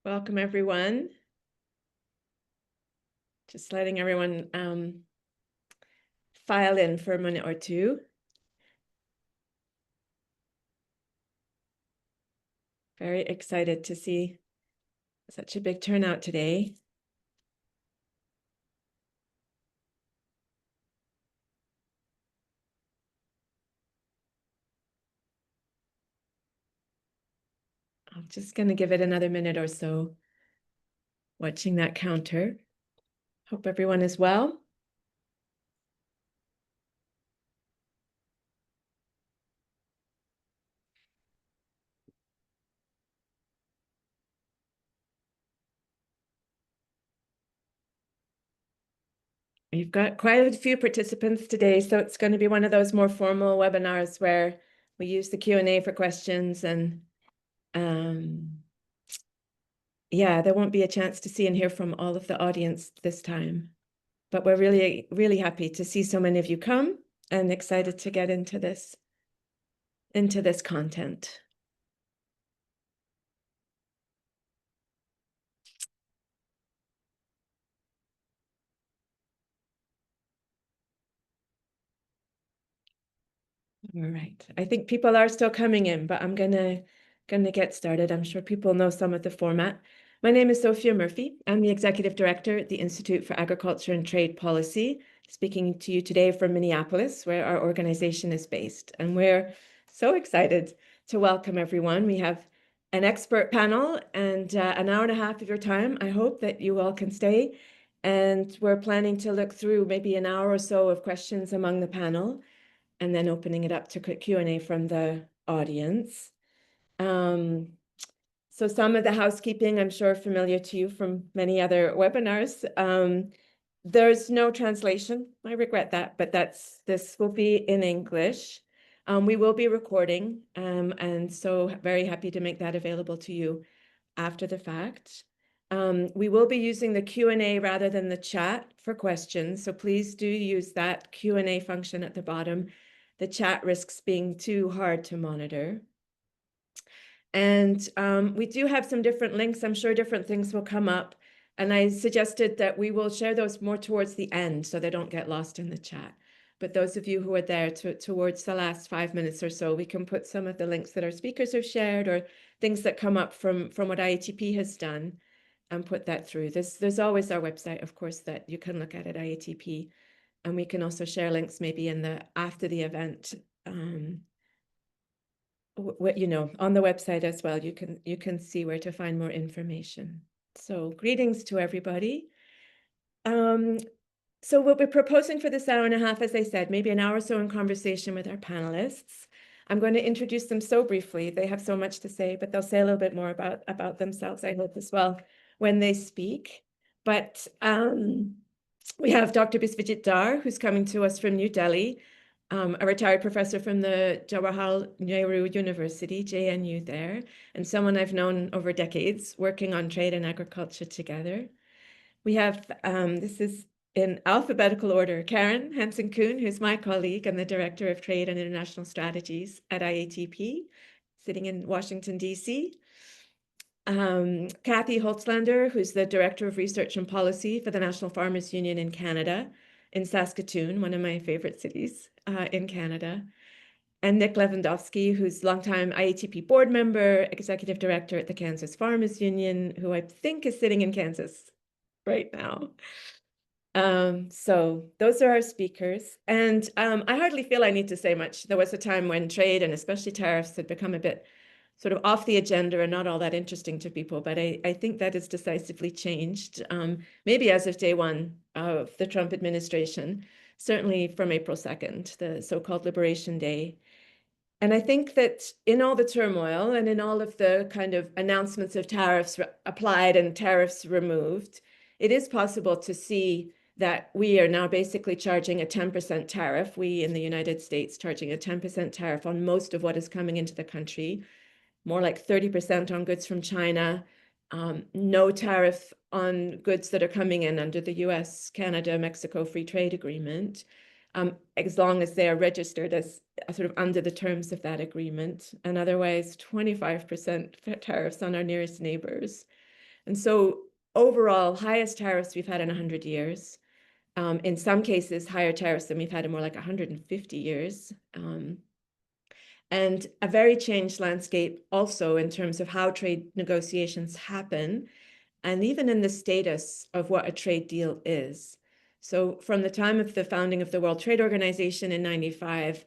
Welcome, everyone. Just letting everyone file in for a minute or two. Very excited to see such a big turnout today. I'm just going to give it another minute or so, watching that counter. Hope everyone is well. We've got quite a few participants today, so it's going to be one of those more formal webinars where we use the Q&A for questions, and yeah, there won't be a chance to see and hear from all of the audience this time. But we're really, really happy to see so many of you come and excited to get into this content. All right. I think people are still coming in, but I'm gonna get started. I'm sure people know some of the format. My name is Sophia Murphy. I'm the Executive Director at the Institute for Agriculture and Trade Policy, speaking to you today from Minneapolis, where our organization is based. And we're so excited to welcome everyone. We have an expert panel and an hour and a half of your time. I hope that you all can stay. And we're planning to look through maybe an hour or so of questions among the panel, and then opening it up to quick Q&A from the audience. So some of the housekeeping, I'm sure familiar to you from many other webinars. There's no translation. I regret that, but this will be in English. We will be recording, and so very happy to make that available to you after the fact. We will be using the Q&A rather than the chat for questions, so please do use that Q&A function at the bottom. The chat risks being too hard to monitor. And we do have some different links. I'm sure different things will come up. And I suggested that we will share those more towards the end so they don't get lost in the chat. But those of you who are there towards the last 5 minutes or so, we can put some of the links that our speakers have shared or things that come up from what IATP has done and put that through. There's always our website, of course, that you can look at IATP. And we can also share links maybe after the event, on the website as well. You can see where to find more information. So greetings to everybody. So what we're proposing for this hour and a half, as I said, maybe an hour or so in conversation with our panelists. I'm going to introduce them so briefly. They have so much to say, but they'll say a little bit more about themselves, I hope, as well, when they speak. But we have Dr. Biswajit Dar, who's coming to us from New Delhi, a retired professor from the Jawaharlal Nehru University, JNU there, and someone I've known over decades, working on trade and agriculture together. We have, this is in alphabetical order, Karen Hansen-Kuhn, who's my colleague and the Director of Trade and International Strategies at IATP, sitting in Washington, D.C. Cathy Holtslander, who's the Director of Research and Policy for the National Farmers Union in Canada, in Saskatoon, one of my favorite cities in Canada. And Nick Levendovsky, who's longtime IATP board member, Executive Director at the Kansas Farmers Union, who I think is sitting in Kansas right now. So those are our speakers. And I hardly feel I need to say much. There was a time when trade and especially tariffs had become a bit sort of off the agenda and not all that interesting to people. But I think that has decisively changed, maybe as of day one of the Trump administration, certainly from April 2nd, the so-called Liberation Day. And I think that in all the turmoil and in all of the kind of announcements of tariffs applied and tariffs removed, it is possible to see that we are now basically charging a 10% tariff. We in the United States charging a 10% tariff on most of what is coming into the country, more like 30% on goods from China, no tariff on goods that are coming in under the US, Canada, Mexico Free Trade Agreement, as long as they are registered as sort of under the terms of that agreement, and otherwise 25% tariffs on our nearest neighbors. And so overall, highest tariffs we've had in 100 years. In some cases, higher tariffs than we've had in more like 150 years. And a very changed landscape also in terms of how trade negotiations happen, and even in the status of what a trade deal is. So from the time of the founding of the World Trade Organization in 95,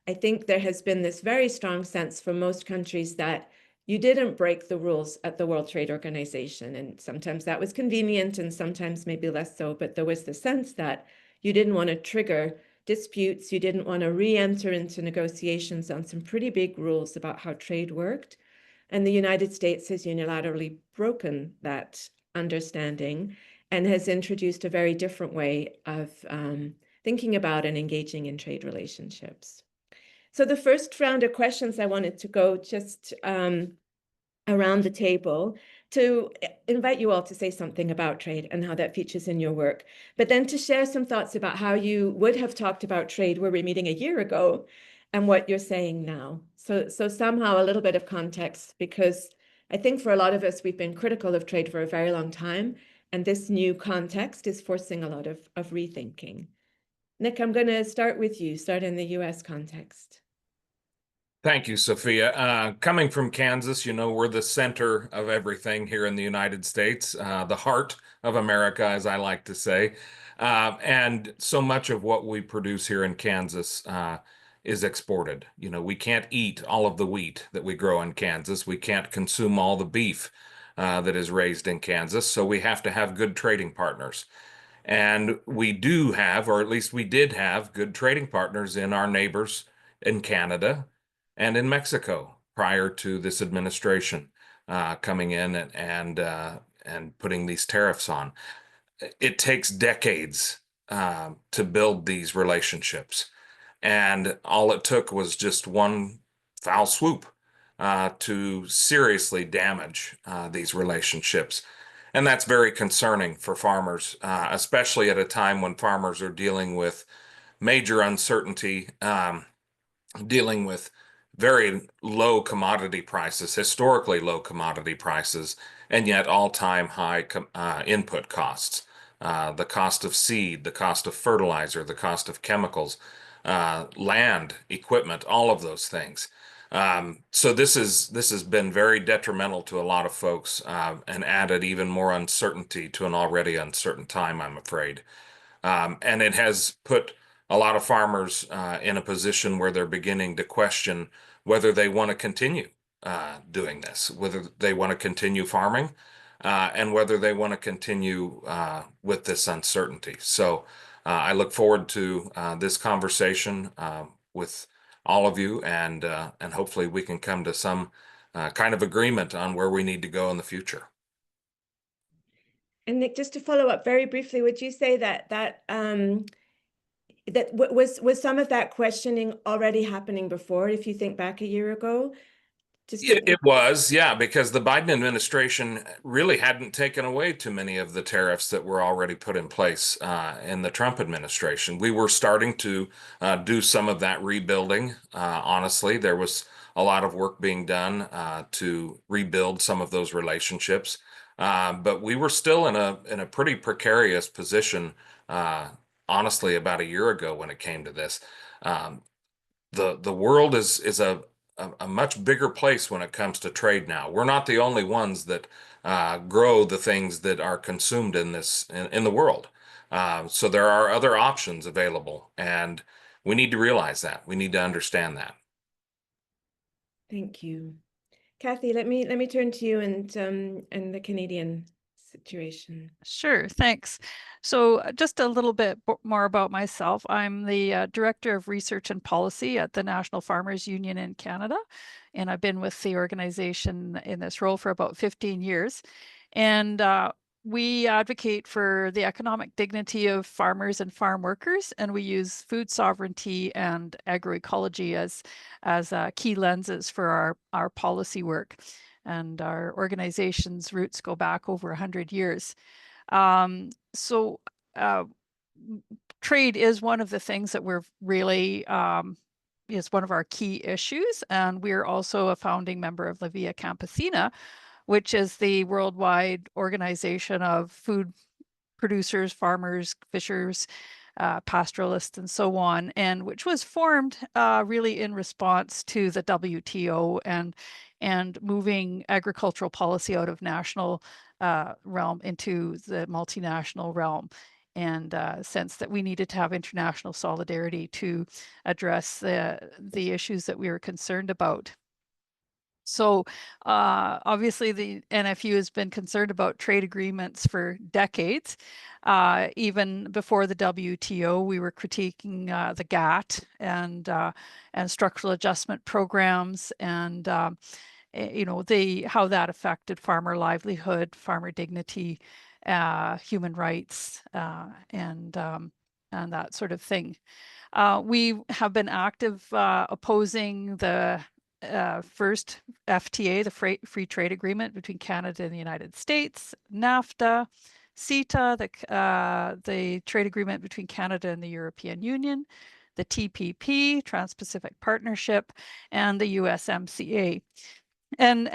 I think there has been this very strong sense from most countries that you didn't break the rules at the World Trade Organization. And sometimes that was convenient and sometimes maybe less so, but there was the sense that you didn't want to trigger disputes, you didn't want to re-enter into negotiations on some pretty big rules about how trade worked. And the United States has unilaterally broken that understanding and has introduced a very different way of thinking about and engaging in trade relationships. So the first round of questions I wanted to go just around the table to invite you all to say something about trade and how that features in your work, but then to share some thoughts about how you would have talked about trade were we meeting a year ago and what you're saying now. So somehow a little bit of context, because I think for a lot of us, we've been critical of trade for a very long time, and this new context is forcing a lot of rethinking. Nick, I'm going to start with you, start in the US context. Thank you, Sophia. Coming from Kansas, you know, we're the center of everything here in the United States, the heart of America, as I like to say. And so much of what we produce here in Kansas is exported. You know, we can't eat all of the wheat that we grow in Kansas. We can't consume all the beef that is raised in Kansas. So we have to have good trading partners. And we do have, or at least we did have, good trading partners in our neighbors in Canada and in Mexico prior to this administration coming in and putting these tariffs on. It takes decades to build these relationships, and all it took was just one foul swoop to seriously damage these relationships. And that's very concerning for farmers, especially at a time when farmers are dealing with major uncertainty, dealing with very low commodity prices, historically low commodity prices, and yet all-time high input costs. The cost of seed, the cost of fertilizer, the cost of chemicals, land, equipment, all of those things. So this has been very detrimental to a lot of folks and added even more uncertainty to an already uncertain time, I'm afraid. And it has put a lot of farmers in a position where they're beginning to question whether they want to continue doing this, whether they want to continue farming, and whether they want to continue with this uncertainty. So I look forward to this conversation with all of you, and hopefully we can come to some kind of agreement on where we need to go in the future. And Nick, just to follow up very briefly, would you say that was some of that questioning already happening before, if you think back a year ago? It was, yeah, because the Biden administration really hadn't taken away too many of the tariffs that were already put in place in the Trump administration. We were starting to do some of that rebuilding. Honestly, there was a lot of work being done to rebuild some of those relationships, but we were still in a pretty precarious position. Honestly, about a year ago when it came to this, the world is a much bigger place when it comes to trade now. We're not the only ones that grow the things that are consumed in the world. So there are other options available, and we need to realize that. We need to understand that. Thank you. Cathy, let me turn to you and the Canadian situation. Sure, thanks. So just a little bit more about myself. I'm the Director of Research and Policy at the National Farmers Union in Canada, and I've been with the organization in this role for about 15 years. And we advocate for the economic dignity of farmers and farm workers, and we use food sovereignty and agroecology as key lenses for our policy work. And our organization's roots go back over 100 years. So trade is one of the things that we're really is one of our key issues, and we're also a founding member of La Via Campesina, which is the worldwide organization of food producers, farmers, fishers, pastoralists, and so on, and which was formed really in response to the WTO and moving agricultural policy out of national realm into the multinational realm, and sense that we needed to have international solidarity to address the issues that we were concerned about. So obviously the NFU has been concerned about trade agreements for decades. Even before the WTO, we were critiquing the GATT and structural adjustment programs, and you know, how that affected farmer livelihood, farmer dignity, human rights, and that sort of thing. We have been active opposing the first FTA, the free trade agreement between Canada and the United States, NAFTA, CETA, the trade agreement between Canada and the European Union, the TPP, Trans-Pacific Partnership, and the USMCA. And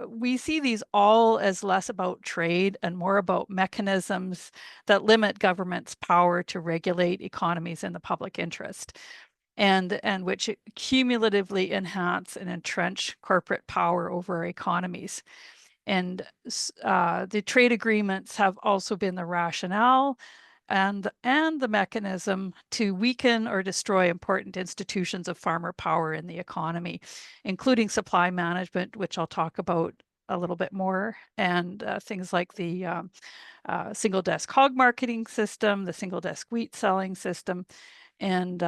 we see these all as less about trade and more about mechanisms that limit government's power to regulate economies in the public interest, and which cumulatively enhance and entrench corporate power over our economies. And the trade agreements have also been the rationale and the mechanism to weaken or destroy important institutions of farmer power in the economy, including supply management, which I'll talk about a little bit more, and things like the single desk hog marketing system, the single desk wheat selling system, and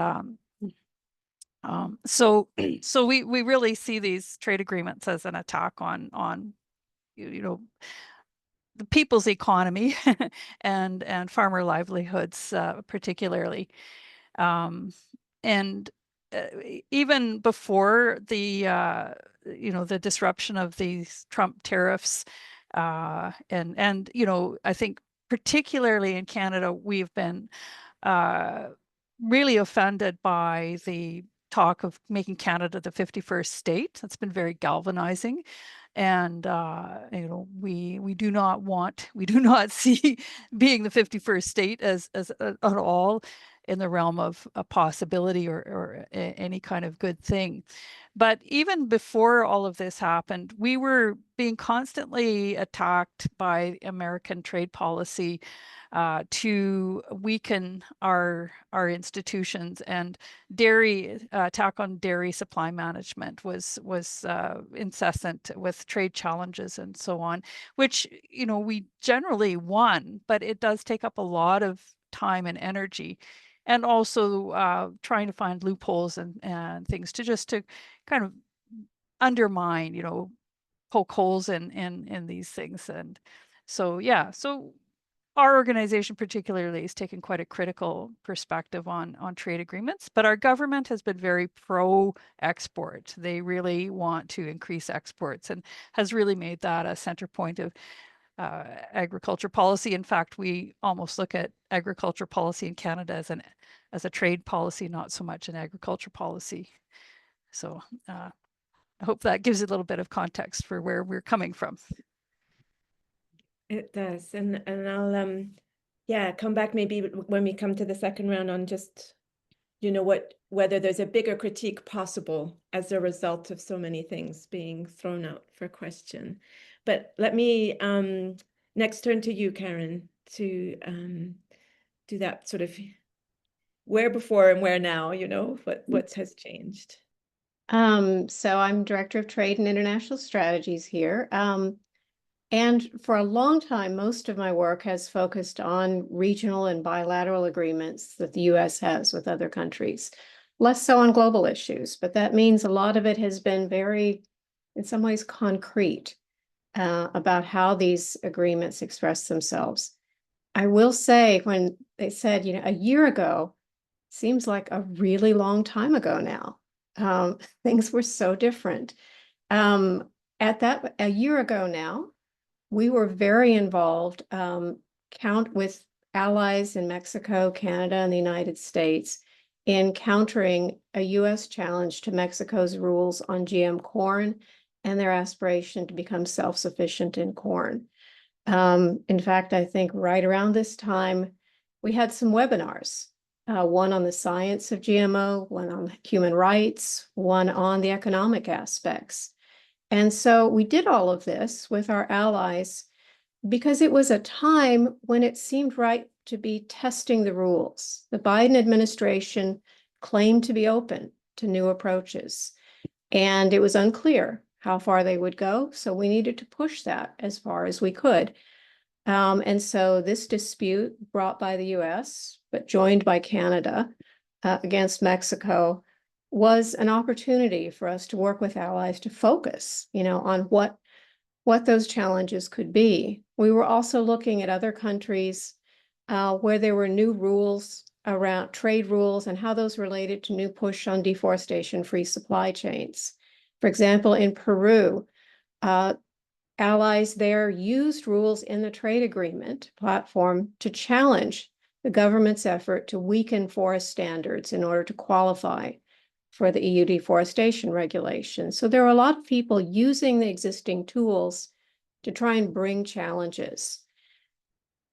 so we really see these trade agreements as an attack on you know, the people's economy and farmer livelihoods particularly, and even before the you know, the disruption of these Trump tariffs, and you know, I think particularly in Canada, we've been really offended by the talk of making Canada the 51st state. That's been very galvanizing. And you know, we do not see being the 51st state as at all in the realm of a possibility or any kind of good thing. But even before all of this happened, we were being constantly attacked by American trade policy to weaken our institutions, and attack on dairy supply management was incessant with trade challenges and so on, which, you know, we generally won, but it does take up a lot of time and energy, and also trying to find loopholes and things to kind of undermine, you know, poke holes in these things. And so yeah, so our organization particularly has taken quite a critical perspective on trade agreements, but our government has been very pro-export. They really want to increase exports and has really made that a center point of agriculture policy. In fact, we almost look at agriculture policy in Canada as a trade policy, not so much an agriculture policy. So I hope that gives you a little bit of context for where we're coming from. It does, and I'll yeah, come back maybe when we come to the second round on just, you know, whether there's a bigger critique possible as a result of so many things being thrown out for question. But let me next turn to you, Karen, to do that sort of where before and where now, you know, what has changed. So I'm Director of Trade and International Strategies here. And for a long time, most of my work has focused on regional and bilateral agreements that the US has with other countries, less so on global issues, but that means a lot of it has been very, in some ways, concrete about how these agreements express themselves. I will say, when they said, you know, a year ago, seems like a really long time ago now. Things were so different. A year ago now, we were very involved with allies in Mexico, Canada, and the United States in countering a US challenge to Mexico's rules on GM corn and their aspiration to become self-sufficient in corn. In fact, I think right around this time, we had some webinars, one on the science of GMO, one on human rights, one on the economic aspects. And so we did all of this with our allies because it was a time when it seemed right to be testing the rules. The Biden administration claimed to be open to new approaches, and it was unclear how far they would go. So we needed to push that as far as we could. And so this dispute brought by the US, but joined by Canada against Mexico, was an opportunity for us to work with allies to focus, on what those challenges could be. We were also looking at other countries where there were new rules around trade rules and how those related to new push on deforestation-free supply chains. For example, in Peru, allies there used rules in the trade agreement platform to challenge the government's effort to weaken forest standards in order to qualify for the EU deforestation regulation. So there are a lot of people using the existing tools to try and bring challenges.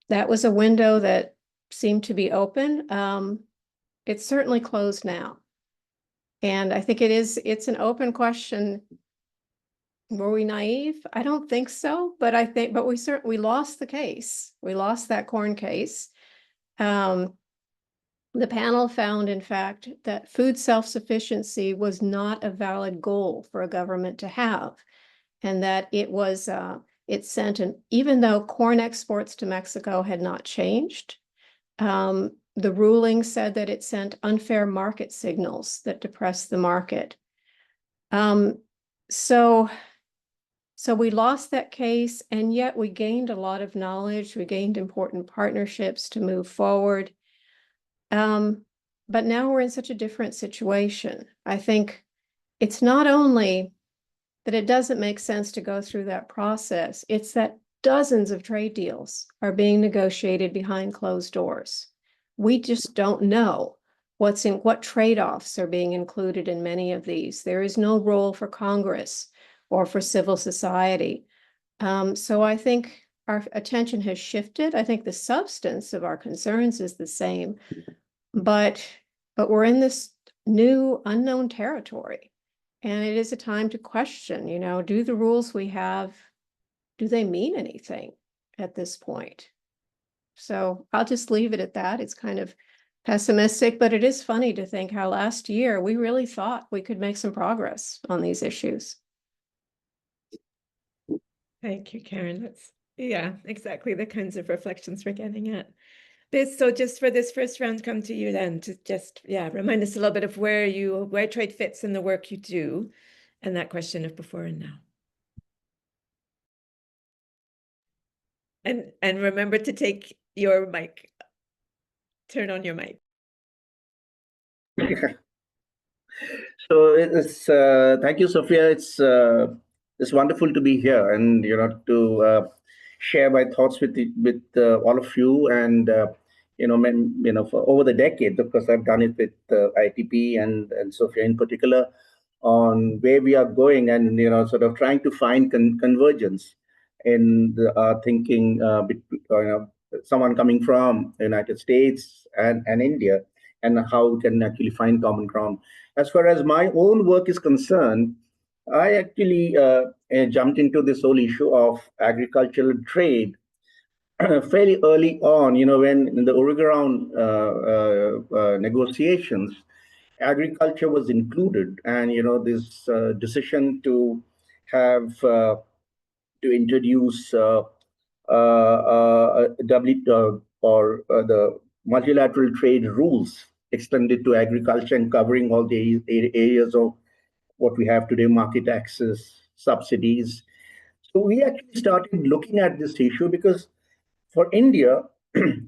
That was a window that seemed to be open. It's certainly closed now. And I think it's an open question. Were we naive? I don't think so, but we lost the case. We lost that corn case. The panel found, in fact, that food self-sufficiency was not a valid goal for a government to have, and that it was, even though corn exports to Mexico had not changed, the ruling said that it sent unfair market signals that depressed the market. So we lost that case, and yet we gained a lot of knowledge. We gained important partnerships to move forward. But now we're in such a different situation. I think it's not only that it doesn't make sense to go through that process, it's that dozens of trade deals are being negotiated behind closed doors. We just don't know what trade-offs are being included in many of these. There is no role for Congress or for civil society. So I think our attention has shifted. I think the substance of our concerns is the same, but we're in this new unknown territory, and it is a time to question, do the rules we have, do they mean anything at this point? So I'll just leave it at that. It's kind of pessimistic, but it is funny to think how last year we really thought we could make some progress on these issues. Thank you, Karen. That's, exactly the kinds of reflections we're getting at. So just for this first round, come to you then to just, remind us a little bit of where trade fits in the work you do, and that question of before and now. And remember to take your mic, turn on your mic. So it's thank you, Sophia. It's wonderful to be here and to share my thoughts with all of you, and for over the decade, because I've done it with IATP and Sophia in particular, on where we are going, and sort of trying to find convergence in our thinking between someone coming from the United States and India, and how we can actually find common ground. As far as my own work is concerned, I actually jumped into this whole issue of agricultural trade fairly early on, when in the Uruguayan negotiations, agriculture was included, and this decision to have to introduce the multilateral trade rules extended to agriculture and covering all the areas of what we have today: market access, subsidies. So we actually started looking at this issue because for India,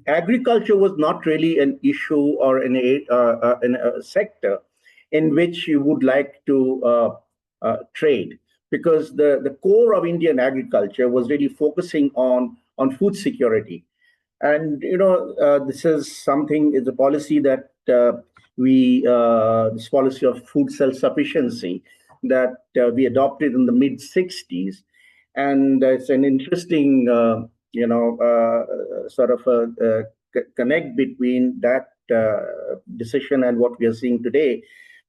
agriculture was not really an issue or in a sector in which you would like to trade, because the core of Indian agriculture was really focusing on food security. And this is something, is a policy that this policy of food self-sufficiency that we adopted in the mid 60s. And it's an interesting, sort of a connect between that decision and what we are seeing today,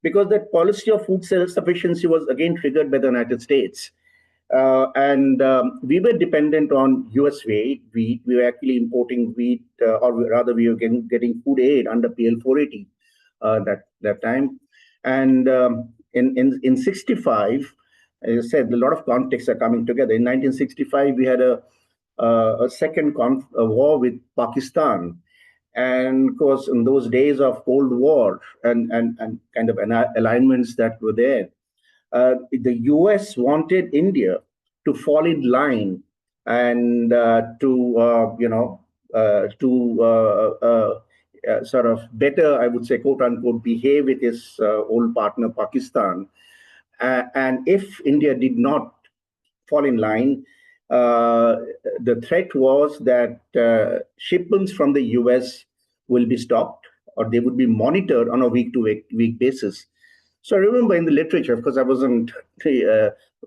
because that policy of food self-sufficiency was again triggered by the United States. And we were dependent on US wheat. We were actually importing wheat, or rather we were getting food aid under PL 480 that time. And in 65, as I said, a lot of contexts are coming together. In 1965, we had a second war with Pakistan. And of course, in those days of Cold War and kind of alignments that were there, the US wanted India to fall in line and sort of better, I would say, quote unquote, behave with its old partner Pakistan. And if India did not fall in line, the threat was that shipments from the US will be stopped, or they would be monitored on a week-to-week basis. So I remember in the literature, of course, I wasn't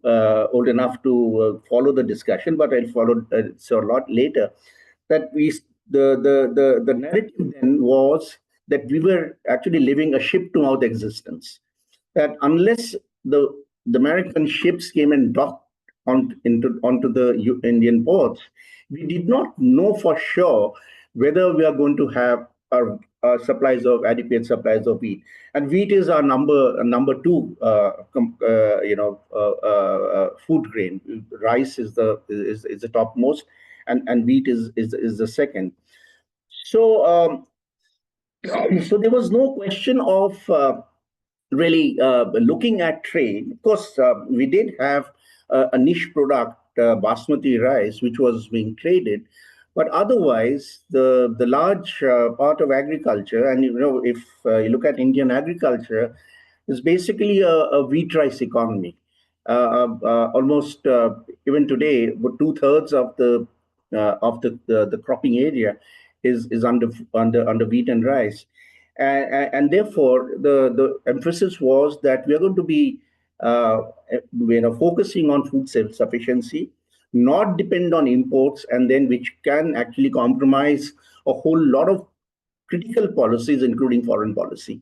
old enough to follow the discussion, but I followed so a lot later, that the narrative then was that we were actually living a ship-to-mouth existence. That unless the American ships came and docked onto the Indian ports, we did not know for sure whether we are going to have our supplies of adequate supplies of wheat. And wheat is our number two, food grain. Rice is the topmost, and wheat is the second. So so there was no question of really looking at trade. Of course, we did have a niche product, basmati rice, which was being traded. But otherwise, the large part of agriculture, and if you look at Indian agriculture, is basically a wheat rice economy. Almost even today, about 2/3 of the cropping area is under wheat and rice, and therefore the emphasis was that we are going to be focusing on food self-sufficiency, not depend on imports, and then which can actually compromise a whole lot of critical policies, including foreign policy.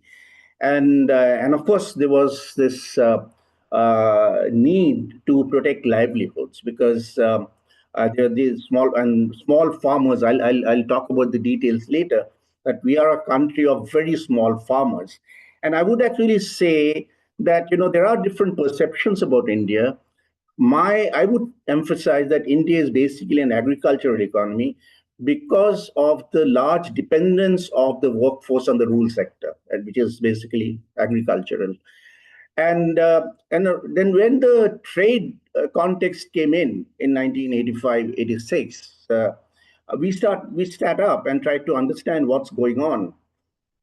And of course, there was this need to protect livelihoods, because there are these small farmers. I'll talk about the details later. That we are a country of very small farmers, and I would actually say that there are different perceptions about India. I would emphasize that India is basically an agricultural economy because of the large dependence of the workforce on the rural sector, which is basically agricultural. And then when the trade context came in 1985-86, we sat up and tried to understand what's going on.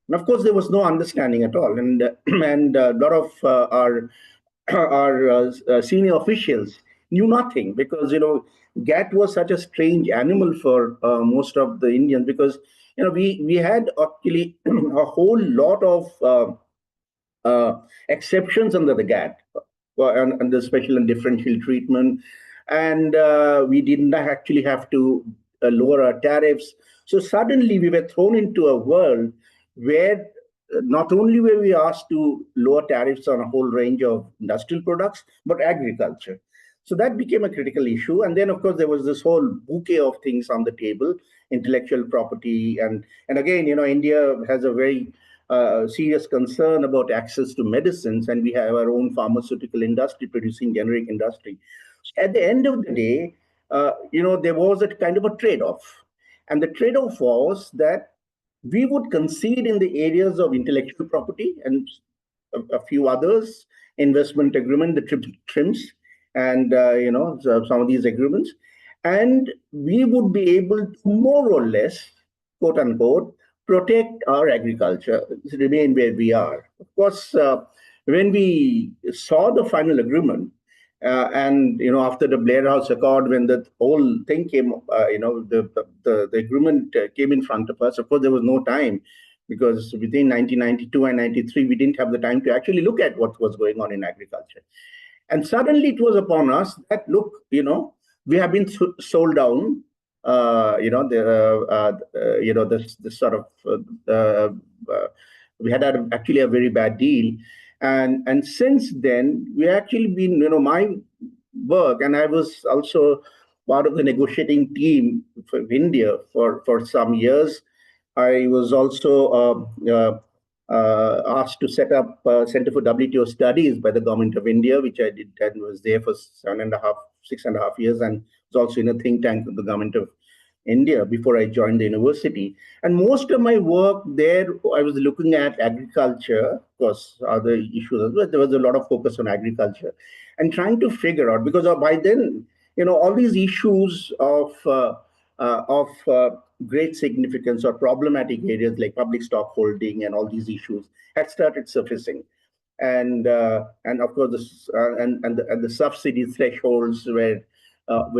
And of course, there was no understanding at all, and a lot of our senior officials knew nothing, because GATT was such a strange animal for most of the Indians, because we had actually a whole lot of exceptions under the GATT, and the special and differential treatment, and we didn't actually have to lower our tariffs. So suddenly we were thrown into a world where not only were we asked to lower tariffs on a whole range of industrial products, but agriculture. So that became a critical issue. And then, of course, there was this whole bouquet of things on the table, intellectual property. And again, India has a very serious concern about access to medicines, and we have our own pharmaceutical industry producing generic industry. So at the end of the day, there was a kind of a trade-off. And the trade-off was that we would concede in the areas of intellectual property and a few others, investment agreement, the TRIMS, and some of these agreements, and we would be able to more or less, quote unquote, protect our agriculture, remain where we are. Of course, when we saw the final agreement, and after the Blair House Accord, when the whole thing came, the agreement came in front of us. Of course, there was no time because between 1992 and 93, we didn't have the time to actually look at what was going on in agriculture. And suddenly it was upon us that, look, we have been sold down. This sort of we had actually a very bad deal, and since then we actually been, my work, and I was also part of the negotiating team for India for some years. I was also asked to set up a Center for WTO Studies by the government of India, which I did and was there for 6.5 years, and was also in a think tank of the government of India before I joined the university. And most of my work there, I was looking at agriculture, of course, other issues, but there was a lot of focus on agriculture and trying to figure out, because by then, all these issues of great significance or problematic areas like public stock holding and all these issues had started surfacing. And of course, the subsidy thresholds were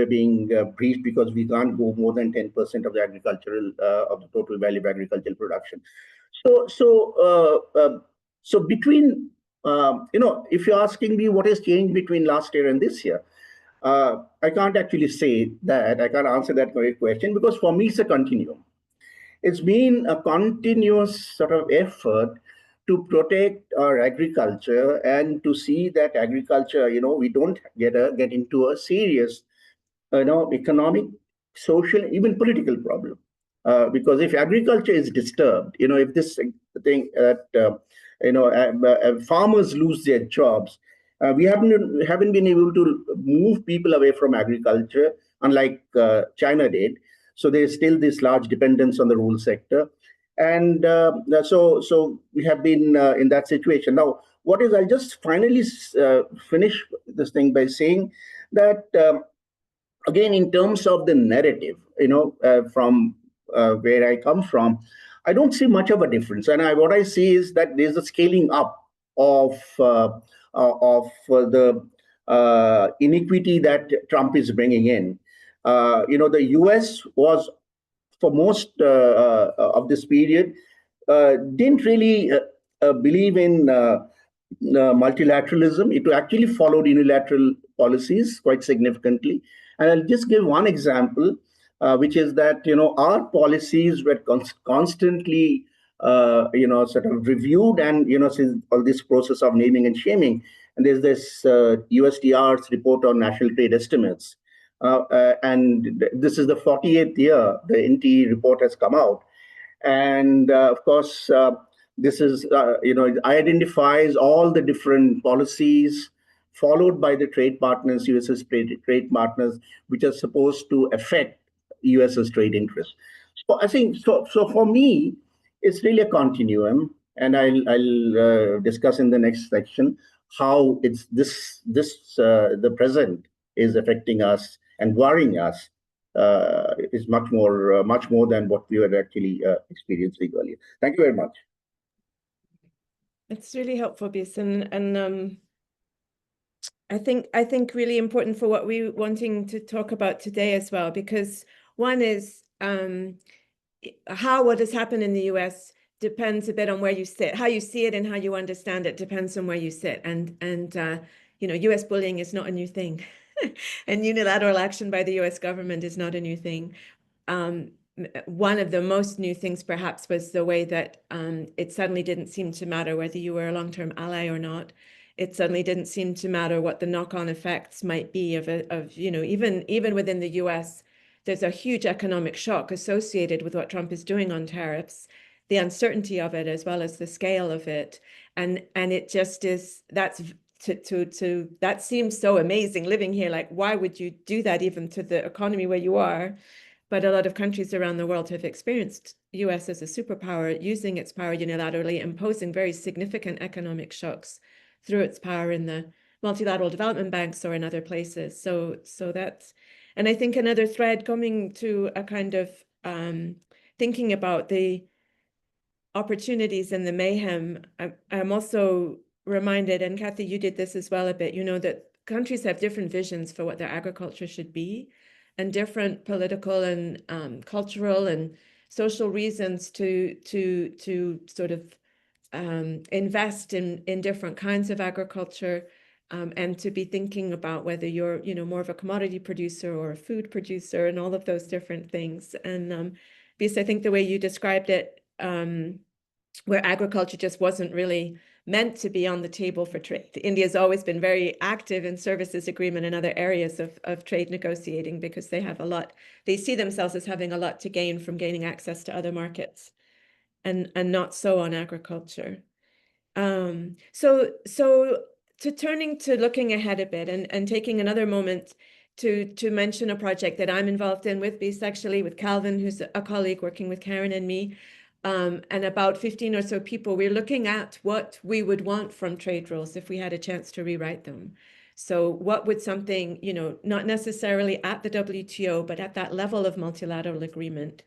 being breached because we can't go more than 10% of the agricultural of the total value of agricultural production. So between if you're asking me what has changed between last year and this year, I can't actually say that. I can't answer that question, because for me it's a continuum. It's been a continuous sort of effort to protect our agriculture and to see that agriculture, we don't get into a serious, economic, social, even political problem. Because if agriculture is disturbed, if this thing that farmers lose their jobs, we haven't been able to move people away from agriculture, unlike China did. So there's still this large dependence on the rural sector, and so we have been in that situation. Now, I'll just finally finish this thing by saying that again, in terms of the narrative, from where I come from, I don't see much of a difference, and what I see is that there's a scaling up of the inequity that Trump is bringing in. The US was, for most of this period, didn't really believe in multilateralism. It actually followed unilateral policies quite significantly. And I'll just give one example, which is that, our policies were constantly sort of reviewed, and, since all this process of naming and shaming, and there's this USTR's report on national trade estimates. And this is the 48th year the NTE report has come out. And of course, this is, it identifies all the different policies followed by the trade partners, US's trade partners, which are supposed to affect US's trade interests. So I think, so for me, it's really a continuum, and I'll discuss in the next section how it's the present is affecting us and worrying us is much more than what we were actually experiencing earlier. Thank you very much. It's really helpful, Bis, and I think really important for what we're wanting to talk about today as well, because one is how what has happened in the US depends a bit on where you sit. How you see it and how you understand it depends on where you sit. And US bullying is not a new thing. And unilateral action by the US government is not a new thing. One of the most new things perhaps was the way that it suddenly didn't seem to matter whether you were a long-term ally or not. It suddenly didn't seem to matter what the knock-on effects might be of even within the US. There's a huge economic shock associated with what Trump is doing on tariffs, the uncertainty of it as well as the scale of it, and it just is that seems so amazing living here. Like, why would you do that even to the economy where you are? But a lot of countries around the world have experienced US as a superpower using its power unilaterally, imposing very significant economic shocks through its power in the multilateral development banks or in other places. So that's, and I think another thread coming to a kind of thinking about the opportunities in the mayhem. I'm also reminded, and Cathy, you did this as well a bit, that countries have different visions for what their agriculture should be, and different political and cultural and social reasons to sort of invest in different kinds of agriculture, and to be thinking about whether you're, more of a commodity producer or a food producer and all of those different things. And because I think the way you described it, where agriculture just wasn't really meant to be on the table for trade. India's always been very active in services agreement and other areas of trade negotiating because they see themselves as having a lot to gain from gaining access to other markets, and not so on agriculture. So turning to looking ahead a bit and taking another moment to mention a project that I'm involved in with Bisexually, with Calvin, who's a colleague working with Karen and me, and about 15 or so people. We're looking at what we would want from trade rules if we had a chance to rewrite them. So what would something, not necessarily at the WTO, but at that level of multilateral agreement,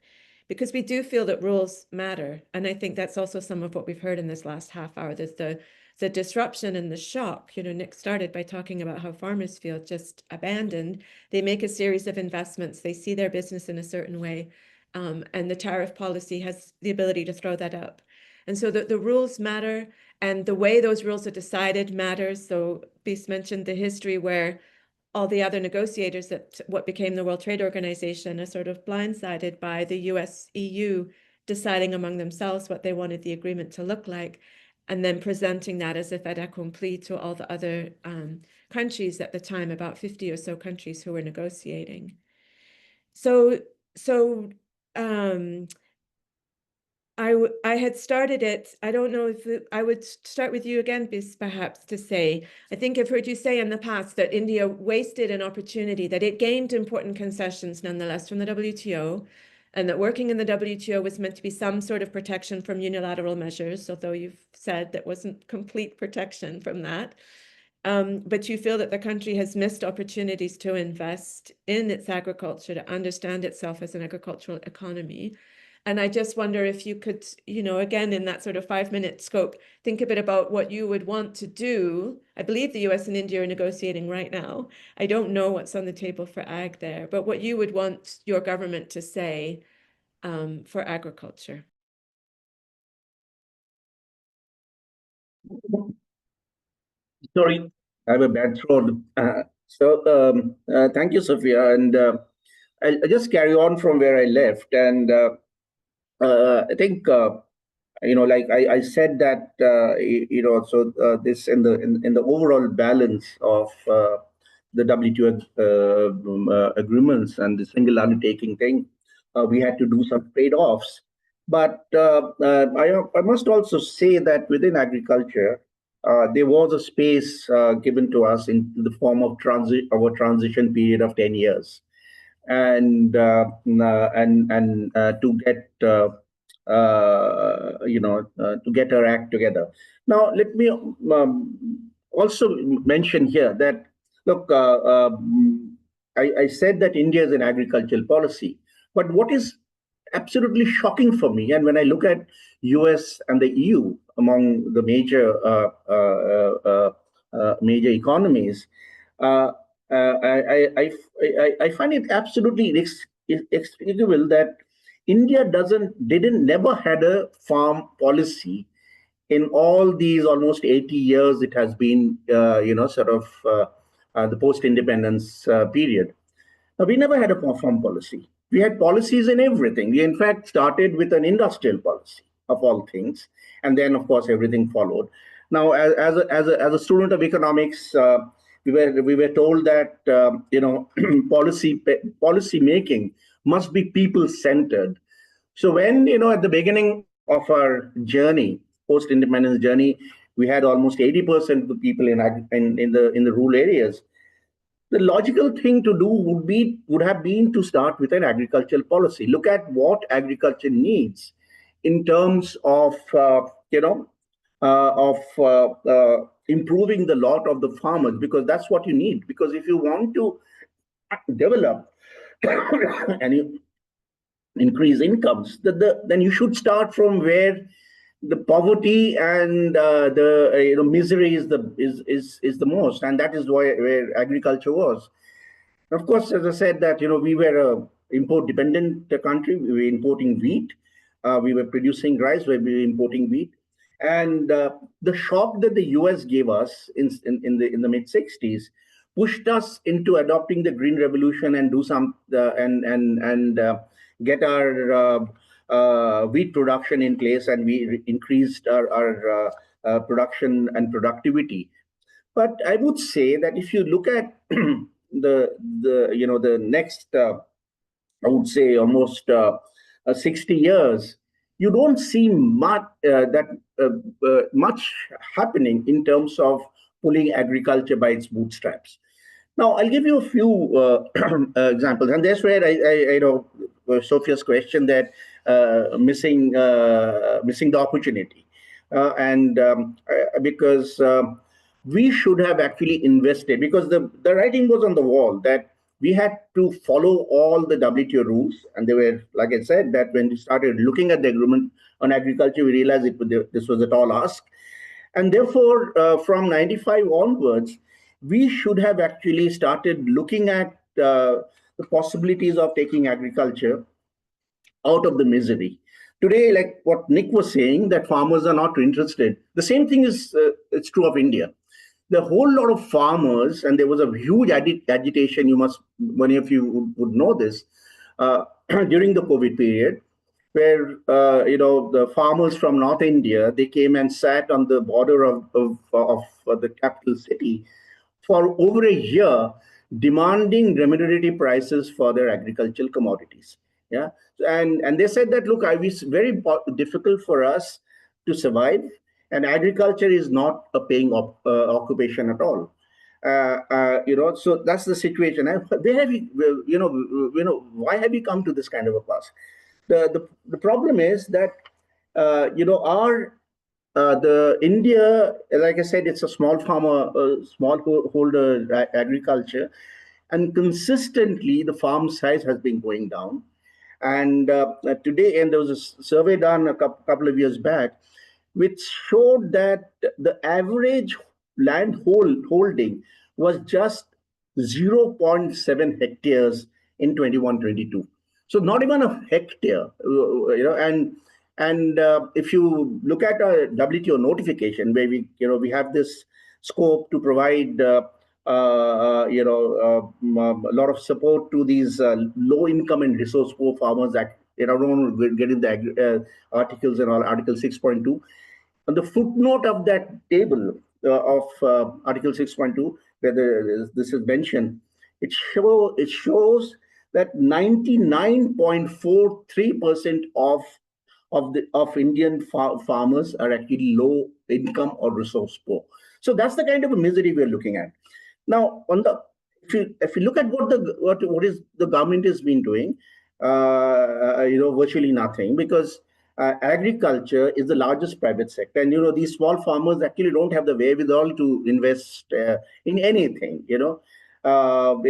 because we do feel that rules matter. And I think that's also some of what we've heard in this last half hour. There's the disruption and the shock. Nick started by talking about how farmers feel just abandoned. They make a series of investments. They see their business in a certain way. And the tariff policy has the ability to throw that up. And so the rules matter, and the way those rules are decided matters. So Bis mentioned the history where all the other negotiators at what became the World Trade Organization are sort of blindsided by the US, EU deciding among themselves what they wanted the agreement to look like, and then presenting that as a fait accompli to all the other countries at the time, about 50 or so countries who were negotiating. So I had started it. I don't know if I would start with you again, Bis, perhaps, to say, I think I've heard you say in the past that India wasted an opportunity, that it gained important concessions nonetheless from the WTO, and that working in the WTO was meant to be some sort of protection from unilateral measures, although you've said that wasn't complete protection from that. But you feel that the country has missed opportunities to invest in its agriculture, to understand itself as an agricultural economy. And I just wonder if you could, again, in that sort of 5-minute scope, think a bit about what you would want to do. I believe the US and India are negotiating right now. I don't know what's on the table for ag there, but what you would want your government to say for agriculture. Sorry, I have a bad throat. Thank you, Sophia. And I'll just carry on from where I left. And I think, like I said that, this in the overall balance of the WTO agreements and the single undertaking thing, we had to do some trade-offs. But I must also say that within agriculture, there was a space given to us in the form of our transition period of 10 years, and to get to get our act together. Now, let me also mention here that, look, I said that India is an agricultural policy, but what is absolutely shocking for me, and when I look at US and the EU among the major economies, I find it absolutely inexplicable that India never had a farm policy in all these almost 80 years. It has been, the post-independence period. Now, we never had a farm policy. We had policies in everything. We, in fact, started with an industrial policy of all things, and then, of course, everything followed. Now, as a student of economics, we were told that policy making must be people-centered. So when at the beginning of our journey, post-independence journey, we had almost 80% of the people in the rural areas. The logical thing to do would have been to start with an agricultural policy. Look at what agriculture needs in terms of improving the lot of the farmers, because that's what you need. Because if you want to develop and you increase incomes, then you should start from where the poverty and the misery is the most, and that is where agriculture was. Of course, as I said, that we were import-dependent country. We were importing wheat. We were producing rice. We were importing wheat. And the shock that the US gave us in the mid-60s pushed us into adopting the Green Revolution and do some get our wheat production in place, and we increased our production and productivity. But I would say that if you look at the next, I would say almost 60 years, you don't see much much happening in terms of pulling agriculture by its bootstraps. Now, I'll give you a few examples, and that's where I know Sophia's question that missing the opportunity, because we should have actually invested, because the writing was on the wall that we had to follow all the WTO rules, and they were, like I said, that when we started looking at the agreement on agriculture, we realized this was a tall ask, and therefore, from '95 onwards, we should have actually started looking at the possibilities of taking agriculture out of the misery. Today, like what Nick was saying, that farmers are not interested. The same thing is it's true of India. The whole lot of farmers, and there was a huge agitation. Many of you would know this during the COVID period, where the farmers from North India, they came and sat on the border of the capital city for over a year, demanding remunerative prices for their agricultural commodities. Yeah, and they said that, look, it's very difficult for us to survive, and agriculture is not a paying occupation at all. So that's the situation. Where have why have we come to this kind of a pass? The problem is that the India, like I said, it's a small smallholder agriculture, and consistently the farm size has been going down. And today, and there was a survey done a couple of years back, which showed that the average land holding was just 0.7 hectares in 21-22. So not even a hectare, and if you look at a WTO notification where we have this scope to provide a lot of support to these low income and resource poor farmers. That I don't want to get in the articles and all. Article 6.2, on the footnote of that table of Article 6.2, where this is mentioned, it shows that 99.43% of Indian farmers are actually low income or resource poor. So that's the kind of a misery we're looking at. Now, if you look at what the government has been doing, virtually nothing, because agriculture is the largest private sector, and these small farmers actually don't have the wherewithal to invest in anything, for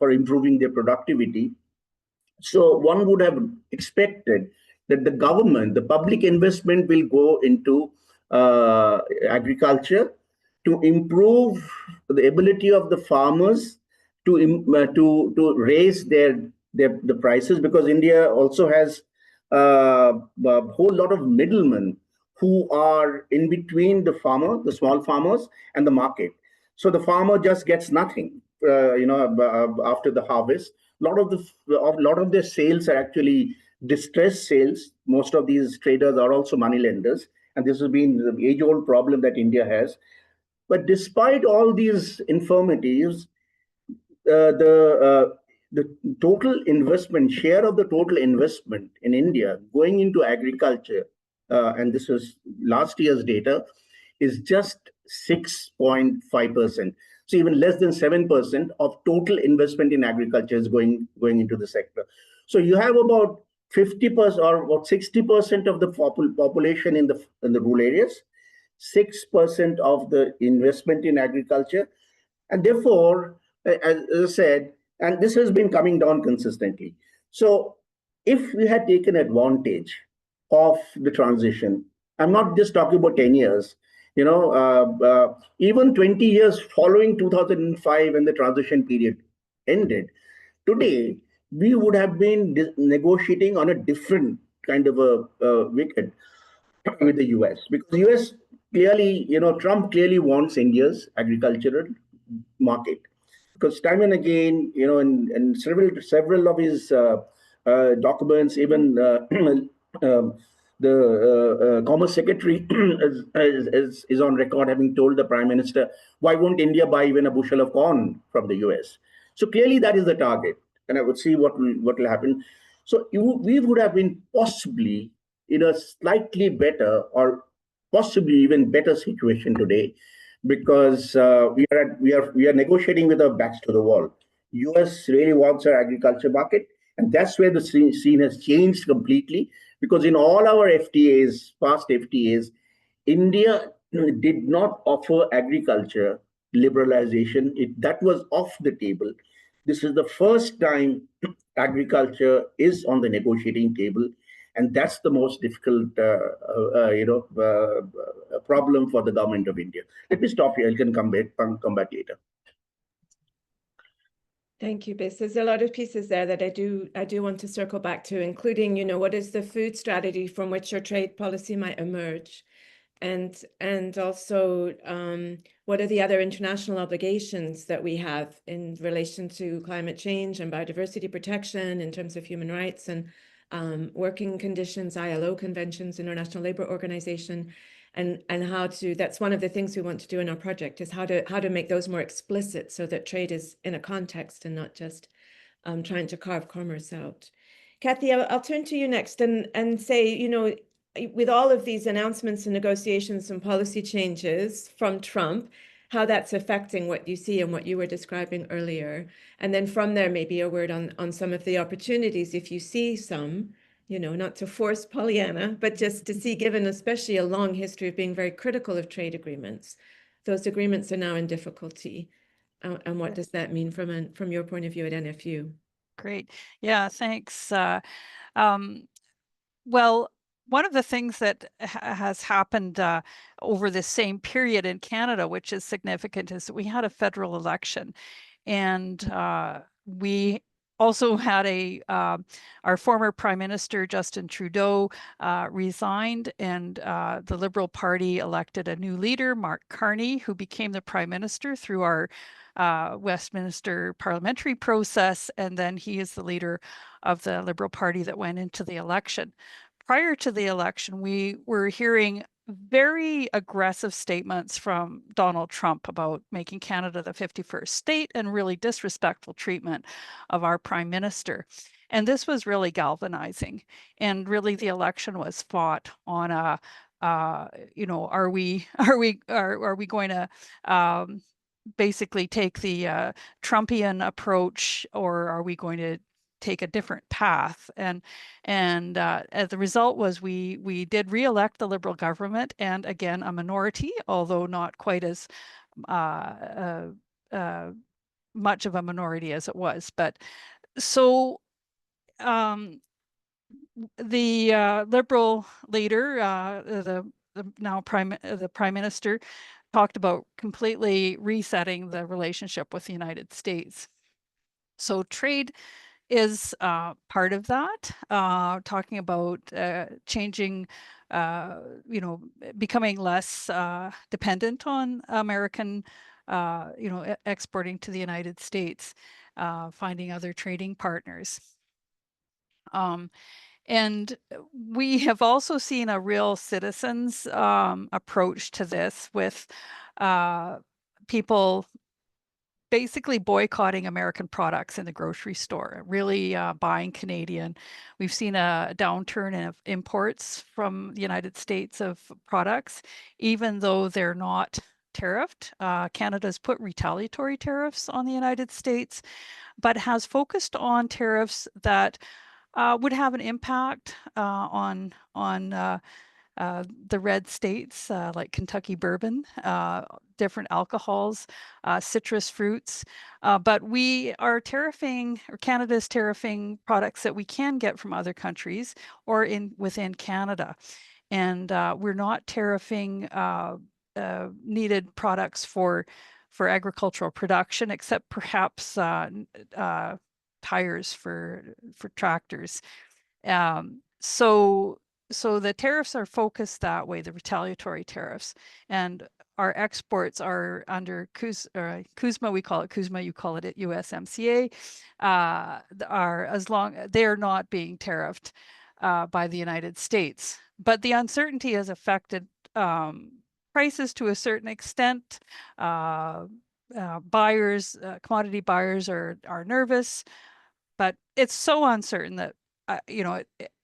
improving their productivity. So one would have expected that the government, the public investment, will go into agriculture to improve the ability of the farmers to raise the prices, because India also has a whole lot of middlemen who are in between the small farmers, and the market. So the farmer just gets nothing, after the harvest. A lot of their sales are actually distressed sales. Most of these traders are also money lenders, and this has been the age-old problem that India has. But despite all these infirmities, the total investment share of the total investment in India going into agriculture, and this was last year's data, is just 6.5%. So even less than 7% of total investment in agriculture is going into the sector. So you have about 50% or about 60% of the population in the rural areas, 6% of the investment in agriculture, and therefore, as I said, and this has been coming down consistently. So if we had taken advantage of the transition, I'm not just talking about 10 years, even 20 years following 2005, when the transition period ended, today we would have been negotiating on a different kind of a wicket with the US, because US clearly, Trump clearly wants India's agricultural market, because time and again, in several of his documents, even the Commerce Secretary is on record having told the Prime Minister, why won't India buy even a bushel of corn from the US? So clearly that is the target, and I would see what will happen. So we would have been possibly in a slightly better or possibly even better situation today, because we are negotiating with our backs to the wall. US really wants our agriculture market, and that's where the scene has changed completely. Because in all our FTAs, past FTAs, India did not offer agriculture liberalization. That was off the table. This is the first time agriculture is on the negotiating table, and that's the most difficult, problem for the government of India. Let me stop here. I can come back later. Thank you, Bis. There's a lot of pieces there that I do want to circle back to, including, what is the food strategy from which your trade policy might emerge, and also what are the other international obligations that we have in relation to climate change and biodiversity protection in terms of human rights and working conditions, ILO conventions, International Labour Organization, and how to, that's one of the things we want to do in our project, is how to make those more explicit so that trade is in a context and not just trying to carve commerce out. Cathy, I'll turn to you next and say, with all of these announcements and negotiations and policy changes from Trump, how that's affecting what you see and what you were describing earlier. And then from there, maybe a word on some of the opportunities, if you see some, not to force Pollyanna, but just to see, given especially a long history of being very critical of trade agreements, those agreements are now in difficulty. And what does that mean from your point of view at NFU? Great. Yeah, thanks. Well, one of the things that has happened over this same period in Canada, which is significant, is that we had a federal election, and we also had our former Prime Minister, Justin Trudeau, resigned, and the Liberal Party elected a new leader, Mark Carney, who became the Prime Minister through our Westminster parliamentary process, and then he is the leader of the Liberal Party that went into the election. Prior to the election, we were hearing very aggressive statements from Donald Trump about making Canada the 51st state and really disrespectful treatment of our Prime Minister. And this was really galvanizing. And really the election was fought on a, are we going to basically take the Trumpian approach, or are we going to take a different path? And as the result was we did re-elect the Liberal government, and again a minority, although not quite as much of a minority as it was. But so the Liberal leader, the Prime Minister, talked about completely resetting the relationship with the United States. So trade is part of that, talking about changing, becoming less dependent on American, exporting to the United States, finding other trading partners. And we have also seen a real citizens approach to this, with people basically boycotting American products in the grocery store, really buying Canadian. We've seen a downturn of imports from the United States of products, even though they're not tariffed. Canada's put retaliatory tariffs on the United States, but has focused on tariffs that would have an impact on the red states, like Kentucky bourbon, different alcohols, citrus fruits. But we are tariffing, or Canada's tariffing, products that we can get from other countries or within Canada. And we're not tariffing needed products for agricultural production, except perhaps tires for tractors. So the tariffs are focused that way, the retaliatory tariffs, and our exports are under CUSMA, we call it CUSMA, you call it USMCA, they're not being tariffed by the United States. But the uncertainty has affected prices to a certain extent. Buyers, commodity buyers are nervous, but it's so uncertain that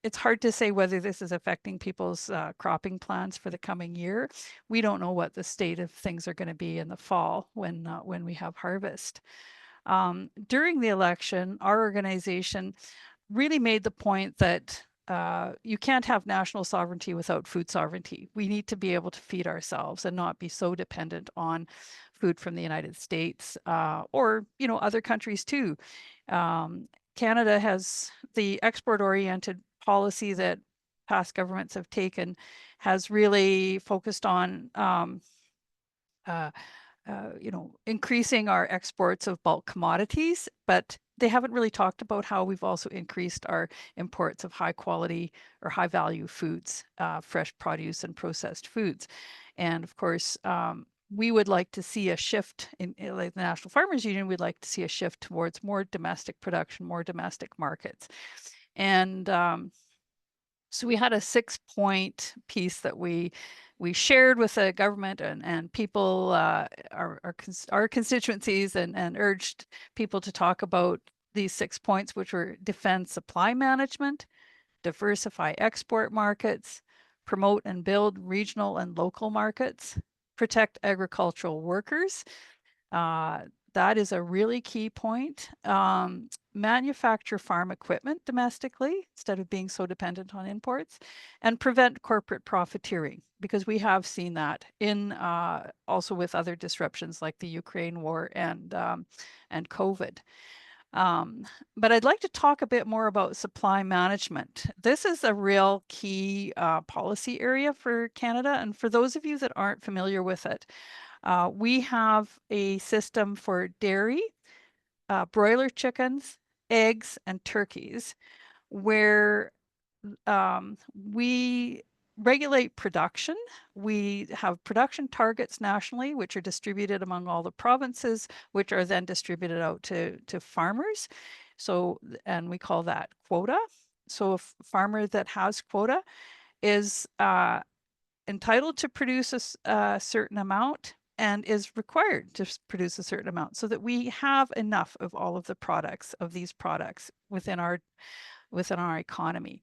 it's hard to say whether this is affecting people's cropping plans for the coming year. We don't know what the state of things are going to be in the fall when we have harvest. During the election, our organization really made the point that you can't have national sovereignty without food sovereignty. We need to be able to feed ourselves and not be so dependent on food from the United States or other countries too. Canada has the export-oriented policy that past governments have taken, has really focused on increasing our exports of bulk commodities, but they haven't really talked about how we've also increased our imports of high quality or high value foods, fresh produce and processed foods. And of course, we would like to see a shift like the National Farmers Union, we'd like to see a shift towards more domestic production, more domestic markets. And so we had a 6-point piece that we shared with the government and people, our constituencies, and urged people to talk about these 6 points, which were defend supply management, diversify export markets, promote and build regional and local markets, protect agricultural workers. That is a really key point. Manufacture farm equipment domestically instead of being so dependent on imports, and prevent corporate profiteering, because we have seen that in also with other disruptions like the Ukraine war and COVID. But I'd like to talk a bit more about supply management. This is a real key policy area for Canada. And for those of you that aren't familiar with it, we have a system for dairy, broiler chickens, eggs, and turkeys, where we regulate production. We have production targets nationally, which are distributed among all the provinces, which are then distributed out to farmers. So, and we call that quota. So a farmer that has quota is entitled to produce a certain amount and is required to produce a certain amount, so that we have enough of all of the products, of these products within our economy.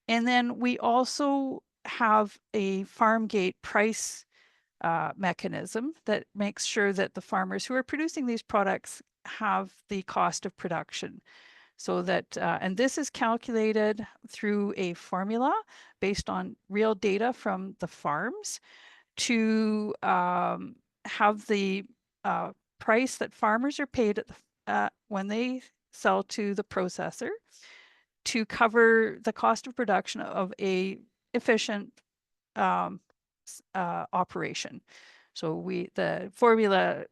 And then we also have a farm gate price mechanism that makes sure that the farmers who are producing these products have the cost of production. So that, and this is calculated through a formula based on real data from the farms to have the price that farmers are paid at when they sell to the processor to cover the cost of production of a efficient operation. So the formula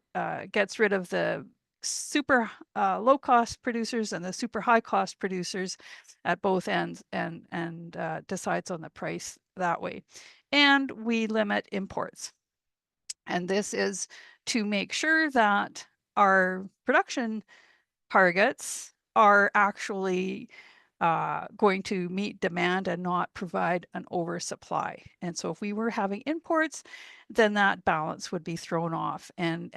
gets rid of the super low cost producers and the super high cost producers at both ends, and decides on the price that way. And we limit imports. And this is to make sure that our production targets are actually going to meet demand and not provide an oversupply. And so if we were having imports, then that balance would be thrown off, and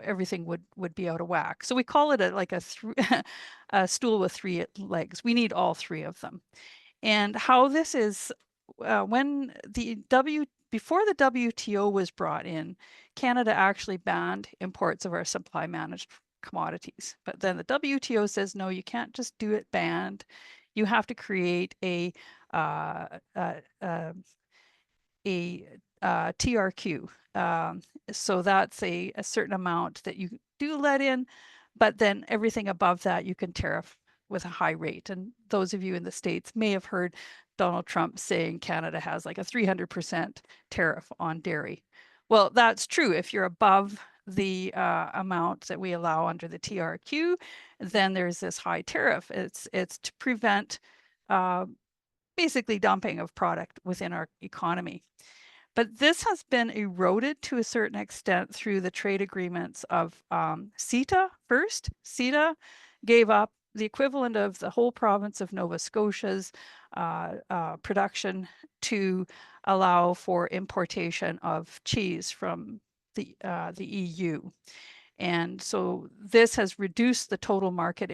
everything would be out of whack. So we call it a stool with 3 legs. We need all 3 of them. And how this is, when before the WTO was brought in, Canada actually banned imports of our supply managed commodities. But then the WTO says, no, you can't just do it banned. You have to create a TRQ. So that's a certain amount that you do let in, but then everything above that you can tariff with a high rate. And those of you in the States may have heard Donald Trump saying Canada has like a 300% tariff on dairy. Well, that's true if you're above the amount that we allow under the TRQ, then there's this high tariff. It's to prevent basically dumping of product within our economy. But this has been eroded to a certain extent through the trade agreements of CETA first. CETA gave up the equivalent of the whole province of Nova Scotia's production to allow for importation of cheese from the EU. And so this has reduced the total market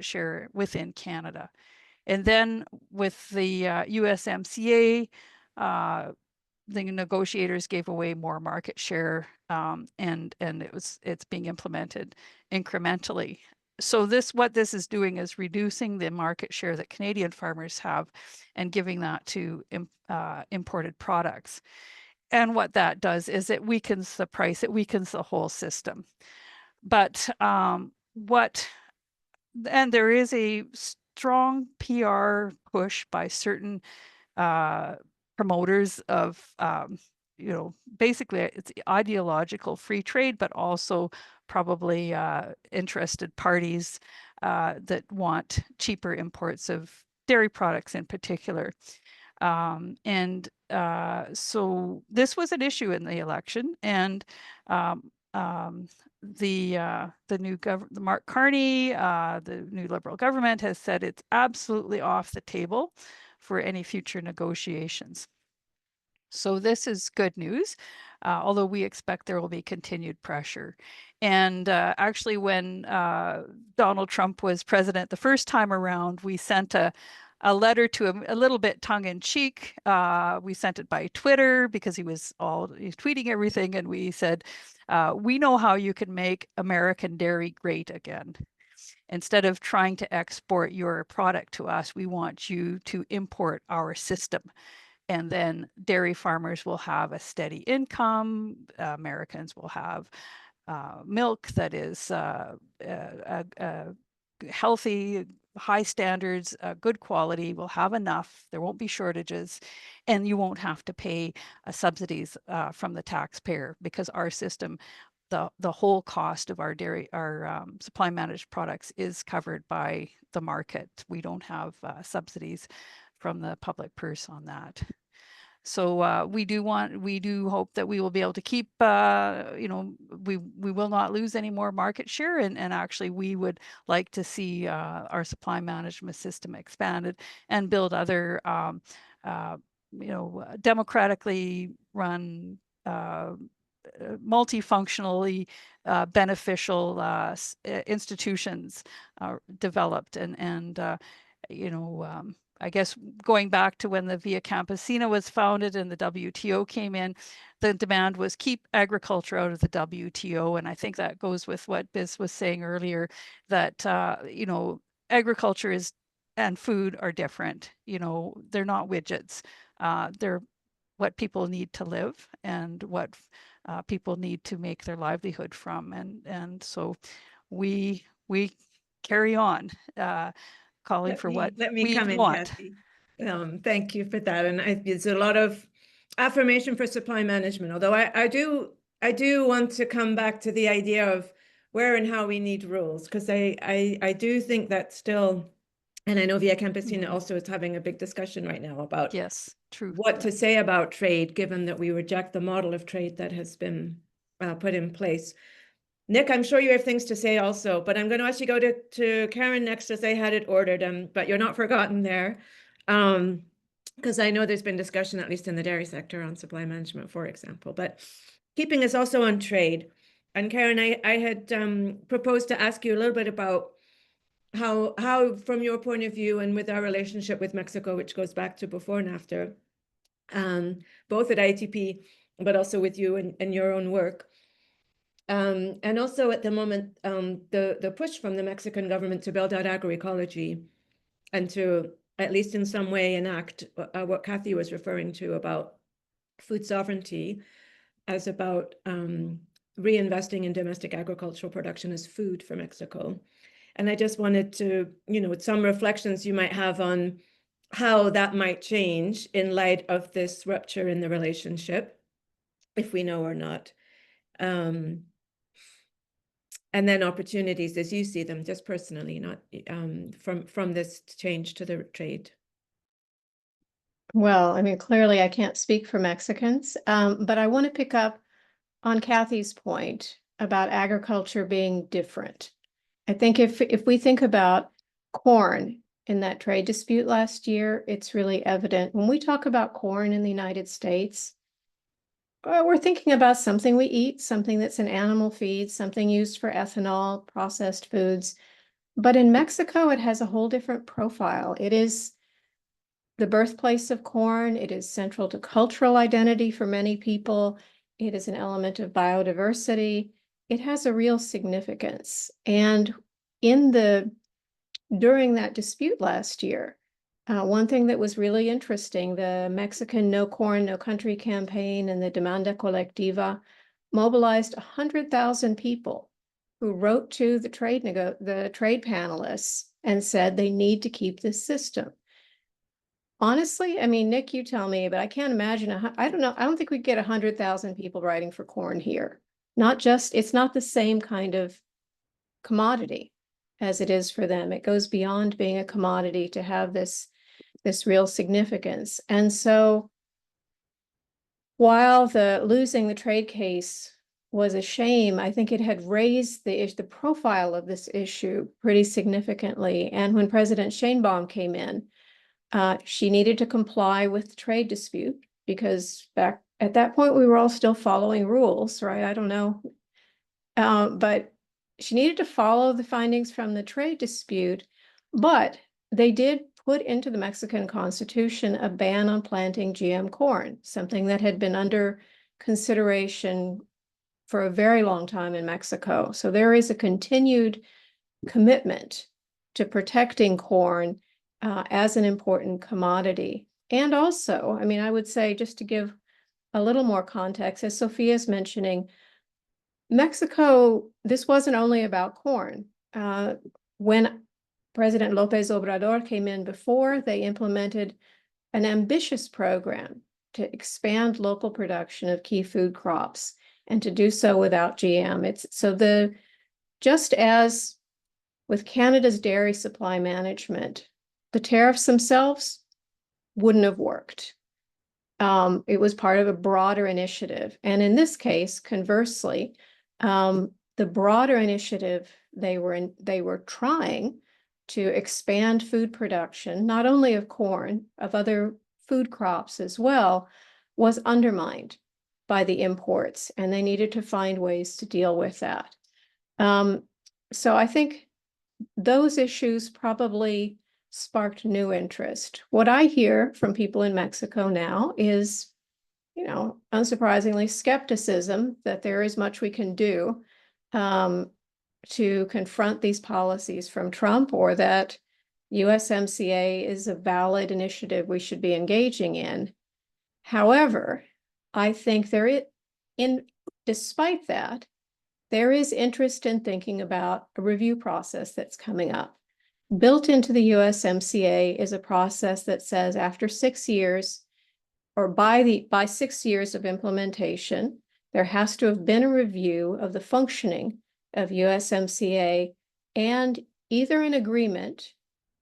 share within Canada. And then with the USMCA, the negotiators gave away more market share, and it's being implemented incrementally. So what this is doing is reducing the market share that Canadian farmers have and giving that to imported products. And what that does is it weakens the price, it weakens the whole system. But and there is a strong PR push by certain promoters of, basically it's ideological free trade, but also probably interested parties that want cheaper imports of dairy products in particular. So this was an issue in the election, and the new Mark Carney, the new Liberal government has said it's absolutely off the table for any future negotiations. So this is good news, although we expect there will be continued pressure. And actually, when Donald Trump was president the first time around, we sent a letter to him, a little bit tongue-in-cheek. We sent it by Twitter because he's tweeting everything, and we said, we know how you can make American dairy great again. Instead of trying to export your product to us, we want you to import our system. And then dairy farmers will have a steady income. Americans will have milk that is healthy, high standards, good quality. We'll have enough. There won't be shortages, and you won't have to pay subsidies from the taxpayer, because our system, the whole cost of our dairy, our supply managed products, is covered by the market. We don't have subsidies from the public purse on that. So we do hope that we will be able to keep, we will not lose any more market share, and actually we would like to see our supply management system expanded and build other, democratically run, multifunctionally beneficial institutions developed, and I guess going back to when the Via Campesina was founded and the WTO came in, the demand was keep agriculture out of the WTO. And I think that goes with what Biz was saying earlier, that, agriculture and food are different. They're not widgets. They're what people need to live and what people need to make their livelihood from. And so we carry on. Calling for what let me we come in, want. Cathy. Thank you for that. And it's a lot of affirmation for supply management. Although I do want to come back to the idea of where and how we need rules, because I do think that still, and I know Via Campesina also is having a big discussion right now about what to say about trade, given that we reject the model of trade that has been put in place. Nick, I'm sure you have things to say also, but I'm going to actually go to Karen next, as I had it ordered, but you're not forgotten there, because I know there's been discussion, at least in the dairy sector, on supply management, for example, but keeping us also on trade. And Karen, I had proposed to ask you a little bit about how, from your point of view, and with our relationship with Mexico, which goes back to before NAFTA, both at IATP, but also with you and your own work. And also at the moment, the push from the Mexican government to build out agroecology and to, at least in some way, enact what Cathy was referring to about food sovereignty, as about reinvesting in domestic agricultural production as food for Mexico. And I just wanted to, some reflections you might have on how that might change in light of this rupture in the relationship, if we know or not. and then opportunities as you see them, just personally, not from this change to the trade. Well, I mean, clearly I can't speak for Mexicans, but I want to pick up on Cathy's point about agriculture being different. I think if we think about corn in that trade dispute last year, it's really evident. When we talk about corn in the United States, we're thinking about something we eat, something that's an animal feed, something used for ethanol, processed foods. But in Mexico, it has a whole different profile. It is the birthplace of corn. It is central to cultural identity for many people. It is an element of biodiversity. It has a real significance. And during that dispute last year, one thing that was really interesting, the Mexican No Corn, No Country campaign and the Demanda Colectiva mobilized 100,000 people who wrote to the trade panelists and said they need to keep this system. Honestly, I mean, Nick, you tell me, but I can't imagine. I don't know. I don't think we get 100,000 people writing for corn here. It's not the same kind of commodity as it is for them. It goes beyond being a commodity to have this real significance. And so while losing the trade case was a shame, I think it had raised the profile of this issue pretty significantly. And when President Sheinbaum came in, she needed to comply with the trade dispute because back at that point, we were all still following rules, right? I don't know. But she needed to follow the findings from the trade dispute, but they did put into the Mexican Constitution a ban on planting GM corn, something that had been under consideration for a very long time in Mexico. So there is a continued commitment to protecting corn as an important commodity. And also, I mean, I would say, just to give a little more context, as Sophia's mentioning, Mexico, this wasn't only about corn. When President López Obrador came in before, they implemented an ambitious program to expand local production of key food crops and to do so without GM. Just as with Canada's dairy supply management, the tariffs themselves wouldn't have worked. It was part of a broader initiative. And in this case, conversely, the broader initiative, they were trying to expand food production, not only of corn, of other food crops as well, was undermined by the imports, and they needed to find ways to deal with that. So I think those issues probably sparked new interest. What I hear from people in Mexico now is, unsurprisingly, skepticism that there is much we can do to confront these policies from Trump, or that USMCA is a valid initiative we should be engaging in. However, I think despite that, there is interest in thinking about a review process that's coming up. Built into the USMCA is a process that says after 6 years, or by 6 years of implementation, there has to have been a review of the functioning of USMCA and either an agreement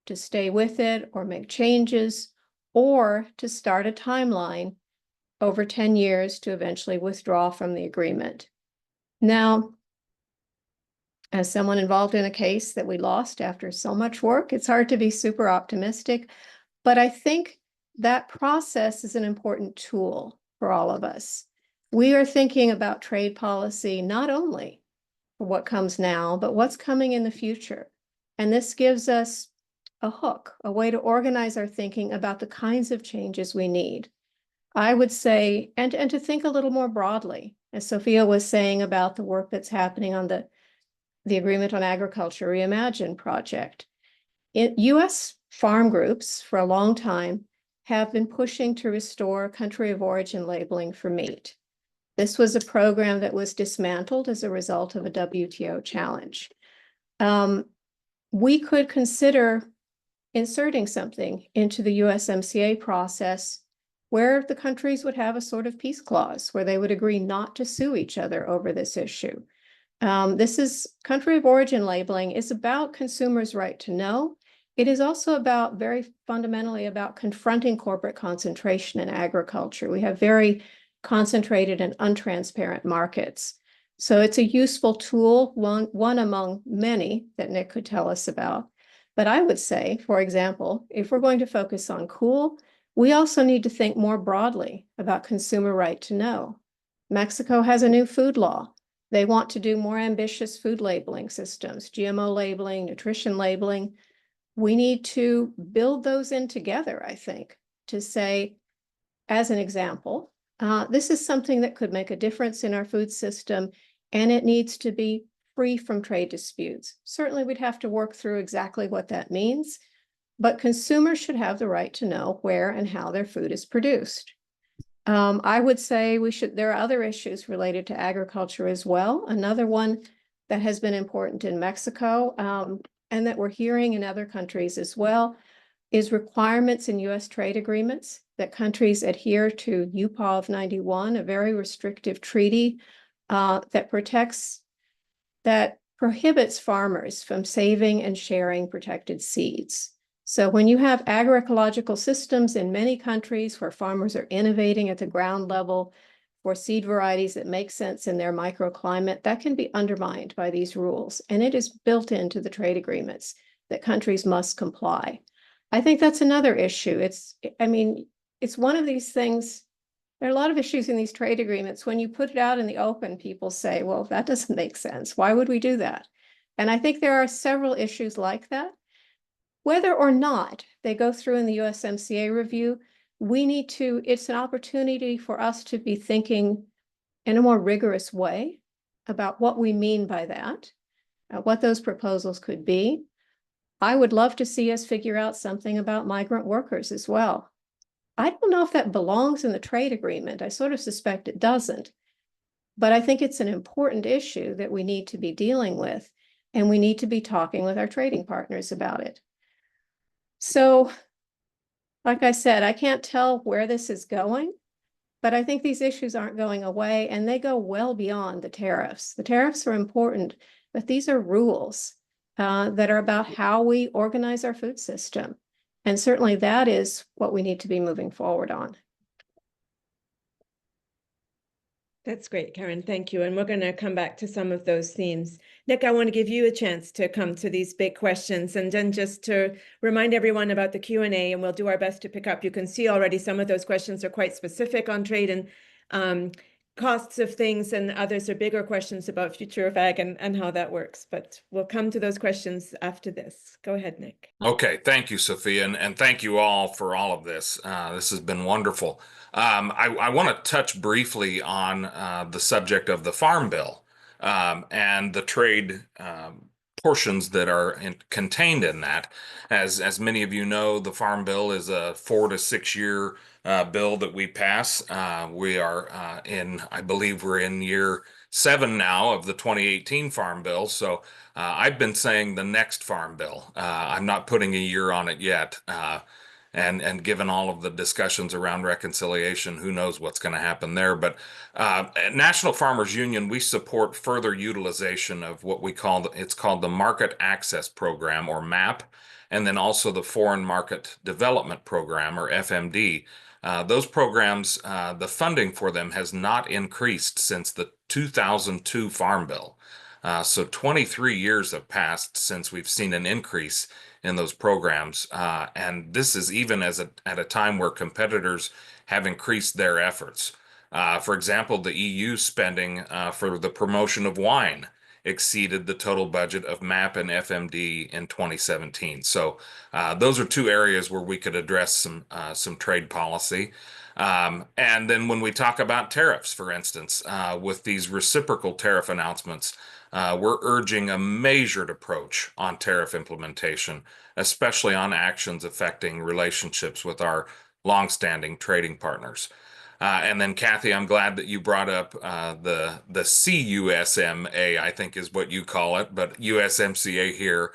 to stay with it or make changes, or to start a timeline over 10 years to eventually withdraw from the agreement. Now, as someone involved in a case that we lost after so much work, it's hard to be super optimistic, but I think that process is an important tool for all of us. We are thinking about trade policy not only for what comes now, but what's coming in the future. And this gives us a hook, a way to organize our thinking about the kinds of changes we need. I would say, and to think a little more broadly, as Sophia was saying about the work that's happening on the Agreement on Agriculture Reimagined project. U.S. farm groups for a long time have been pushing to restore country of origin labeling for meat. This was a program that was dismantled as a result of a WTO challenge. We could consider inserting something into the USMCA process where the countries would have a sort of peace clause where they would agree not to sue each other over this issue. This is country of origin labeling is about consumers' right to know. It is also about very fundamentally about confronting corporate concentration in agriculture. We have very concentrated and untransparent markets. So it's a useful tool, one among many that Nick could tell us about. But I would say, for example, if we're going to focus on cool, we also need to think more broadly about consumer right to know. Mexico has a new food law. They want to do more ambitious food labeling systems, GMO labeling, nutrition labeling. We need to build those in together, I think, to say, as an example, this is something that could make a difference in our food system, and it needs to be free from trade disputes. Certainly, we'd have to work through exactly what that means, but consumers should have the right to know where and how their food is produced. I would say there are other issues related to agriculture as well. Another one that has been important in Mexico, and that we're hearing in other countries as well, is requirements in US trade agreements that countries adhere to UPAW of 91, a very restrictive treaty that prohibits farmers from saving and sharing protected seeds. So when you have agroecological systems in many countries where farmers are innovating at the ground level for seed varieties that make sense in their microclimate, that can be undermined by these rules. And it is built into the trade agreements that countries must comply. I think that's another issue. It's one of these things. There are a lot of issues in these trade agreements. When you put it out in the open, people say, well, that doesn't make sense. Why would we do that? And I think there are several issues like that. Whether or not they go through in the USMCA review, it's an opportunity for us to be thinking in a more rigorous way about what we mean by that, what those proposals could be. I would love to see us figure out something about migrant workers as well. I don't know if that belongs in the trade agreement. I sort of suspect it doesn't, but I think it's an important issue that we need to be dealing with, and we need to be talking with our trading partners about it. So, like I said, I can't tell where this is going, but I think these issues aren't going away, and they go well beyond the tariffs. The tariffs are important, but these are rules that are about how we organize our food system. And certainly that is what we need to be moving forward on. That's great, Karen. Thank you. And we're going to come back to some of those themes. Nick, I want to give you a chance to come to these big questions, and then just to remind everyone about the Q&A, and we'll do our best to pick up. You can see already some of those questions are quite specific on trade and costs of things, and others are bigger questions about future of ag and how that works. But we'll come to those questions after this. Go ahead, Nick. Okay, thank you, Sophia, and thank you all for all of this. This has been wonderful. I want to touch briefly on the subject of the Farm Bill and the trade portions that are contained in that. As many of you know, the Farm Bill is a 4 to 6 year bill that we pass. We are I believe we're in year 7 now of the 2018 Farm Bill. So I've been saying the next Farm Bill. I'm not putting a year on it yet. And given all of the discussions around reconciliation, who knows what's going to happen there. But at National Farmers Union, we support further utilization of what it's called the Market Access Program, or MAP, and then also the Foreign Market Development Program, or FMD. Those programs, the funding for them has not increased since the 2002 Farm Bill. So 23 years have passed since we've seen an increase in those programs. And this is even at a time where competitors have increased their efforts. For example, the EU spending for the promotion of wine exceeded the total budget of MAP and FMD in 2017. So those are two areas where we could address some trade policy. And then when we talk about tariffs, for instance, with these reciprocal tariff announcements, we're urging a measured approach on tariff implementation, especially on actions affecting relationships with our longstanding trading partners. And then, Cathy, I'm glad that you brought up the CUSMA, I think is what you call it, but USMCA here.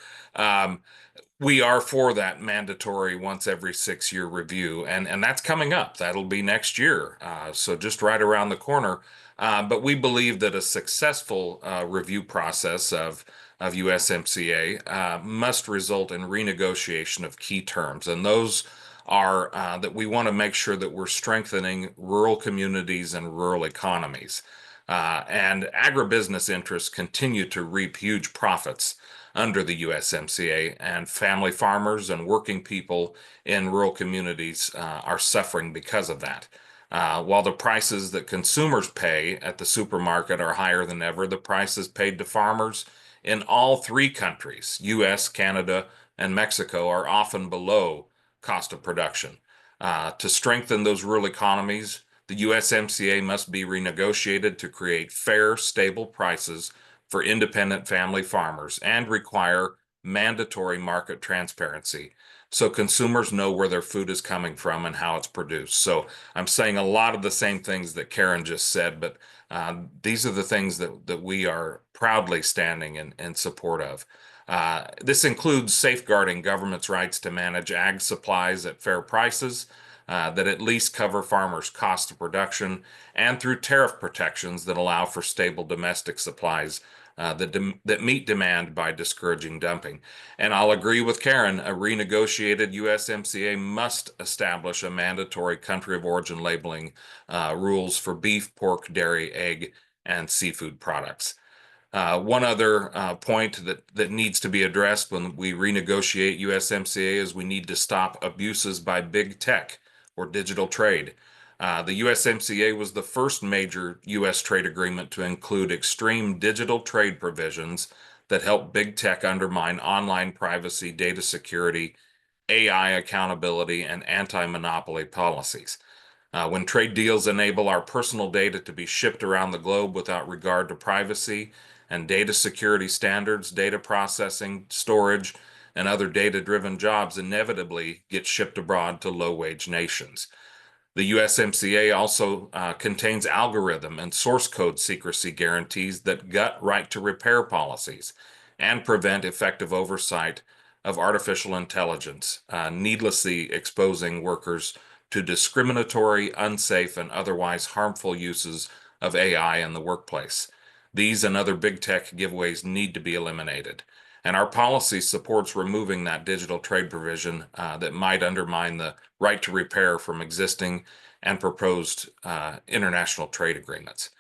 We are for that mandatory once every 6-year review, and that's coming up. That'll be next year, so just right around the corner. But we believe that a successful review process of USMCA must result in renegotiation of key terms, and those are that we want to make sure that we're strengthening rural communities and rural economies. And agribusiness interests continue to reap huge profits under the USMCA, and family farmers and working people in rural communities are suffering because of that. While the prices that consumers pay at the supermarket are higher than ever, the prices paid to farmers in all 3 countries, US, Canada, and Mexico, are often below cost of production. To strengthen those rural economies, the USMCA must be renegotiated to create fair, stable prices for independent family farmers and require mandatory market transparency so consumers know where their food is coming from and how it's produced. So I'm saying a lot of the same things that Karen just said, but these are the things that we are proudly standing in support of. This includes safeguarding government's rights to manage ag supplies at fair prices, that at least cover farmers' cost of production, and through tariff protections that allow for stable domestic supplies that meet demand by discouraging dumping. And I'll agree with Karen, a renegotiated USMCA must establish a mandatory country of origin labeling rules for beef, pork, dairy, egg, and seafood products. One other point that needs to be addressed when we renegotiate USMCA is we need to stop abuses by big tech or digital trade. The USMCA was the first major U.S. trade agreement to include extreme digital trade provisions that help big tech undermine online privacy, data security, AI accountability, and anti-monopoly policies. When trade deals enable our personal data to be shipped around the globe without regard to privacy and data security standards, data processing, storage, and other data-driven jobs inevitably get shipped abroad to low-wage nations. The USMCA also contains algorithm and source code secrecy guarantees that gut right to repair policies and prevent effective oversight of artificial intelligence, needlessly exposing workers to discriminatory, unsafe, and otherwise harmful uses of AI in the workplace. These and other big tech giveaways need to be eliminated. And our policy supports removing that digital trade provision that might undermine the right to repair from existing and proposed international trade agreements.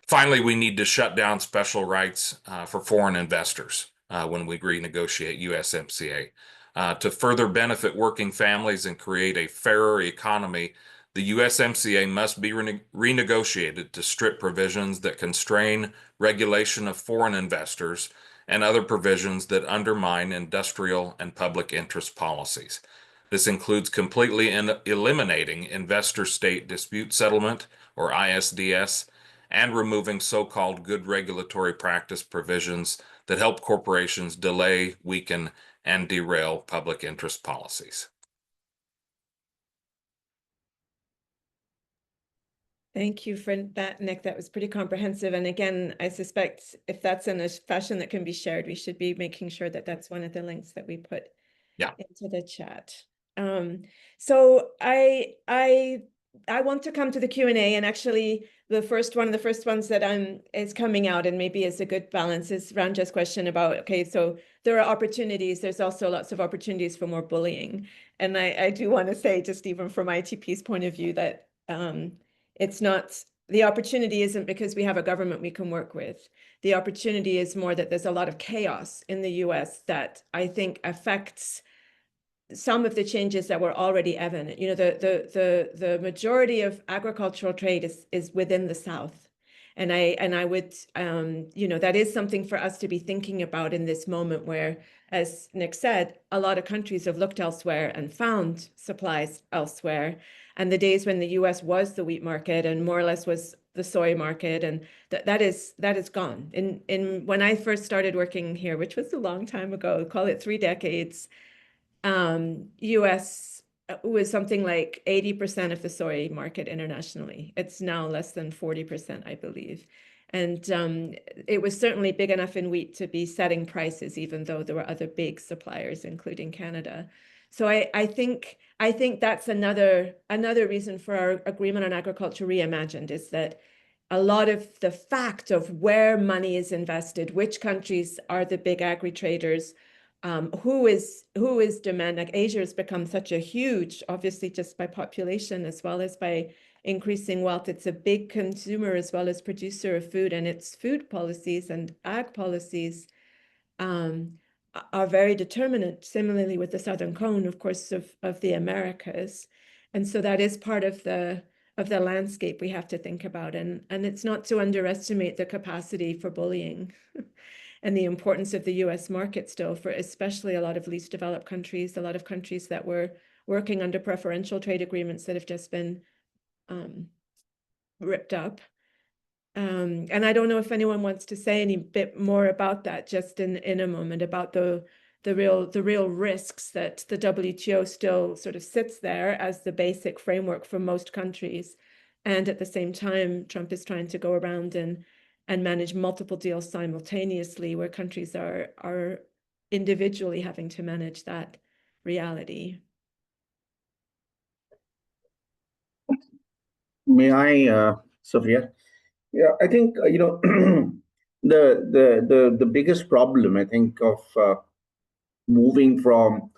Finally, we need to shut down special rights for foreign investors when we renegotiate USMCA. To further benefit working families and create a fairer economy, the USMCA must be renegotiated to strip provisions that constrain regulation of foreign investors and other provisions that undermine industrial and public interest policies. This includes completely eliminating investor-state dispute settlement, or ISDS, and removing so-called good regulatory practice provisions that help corporations delay, weaken, and derail public interest policies. Thank you for that, Nick. That was pretty comprehensive. And again, I suspect if that's in a fashion that can be shared, we should be making sure that that's one of the links that we put into the chat. So I want to come to the Q&A, and actually the first ones that is coming out, and maybe is a good balance, is Ranja's question about, okay, so there are opportunities, there's also lots of opportunities for more bullying. And I do want to say, just even from IATP's point of view, that it's not, the opportunity isn't because we have a government we can work with. The opportunity is more that there's a lot of chaos in the US that I think affects some of the changes that were already evident. You know, the majority of agricultural trade is within the South. And I would, you know, that is something for us to be thinking about in this moment where, as Nick said, a lot of countries have looked elsewhere and found supplies elsewhere. And the days when the US was the wheat market and more or less was the soy market, and that is gone. When I first started working here, which was a long time ago, call it 3 decades, US was something like 80% of the soy market internationally. It's now less than 40%, I believe. And it was certainly big enough in wheat to be setting prices, even though there were other big suppliers, including Canada. So I think that's another reason for our agreement on agriculture reimagined, is that a lot of the fact of where money is invested, which countries are the big agri-traders, who is demand. Like Asia has become such a huge, obviously just by population as well as by increasing wealth. It's a big consumer as well as producer of food, and its food policies and ag policies are very determinant. Similarly with the Southern Cone, of course, of the Americas. And so that is part of the landscape we have to think about. And it's not to underestimate the capacity for bullying and the importance of the US market still, for especially a lot of least developed countries, a lot of countries that were working under preferential trade agreements that have just been ripped up. And I don't know if anyone wants to say any bit more about that just in a moment, about the real risks that the WTO still sort of sits there as the basic framework for most countries. And at the same time, Trump is trying to go around and manage multiple deals simultaneously, where countries are individually having to manage that reality. May I, Sophia? Yeah, I think the biggest problem, I think, of moving from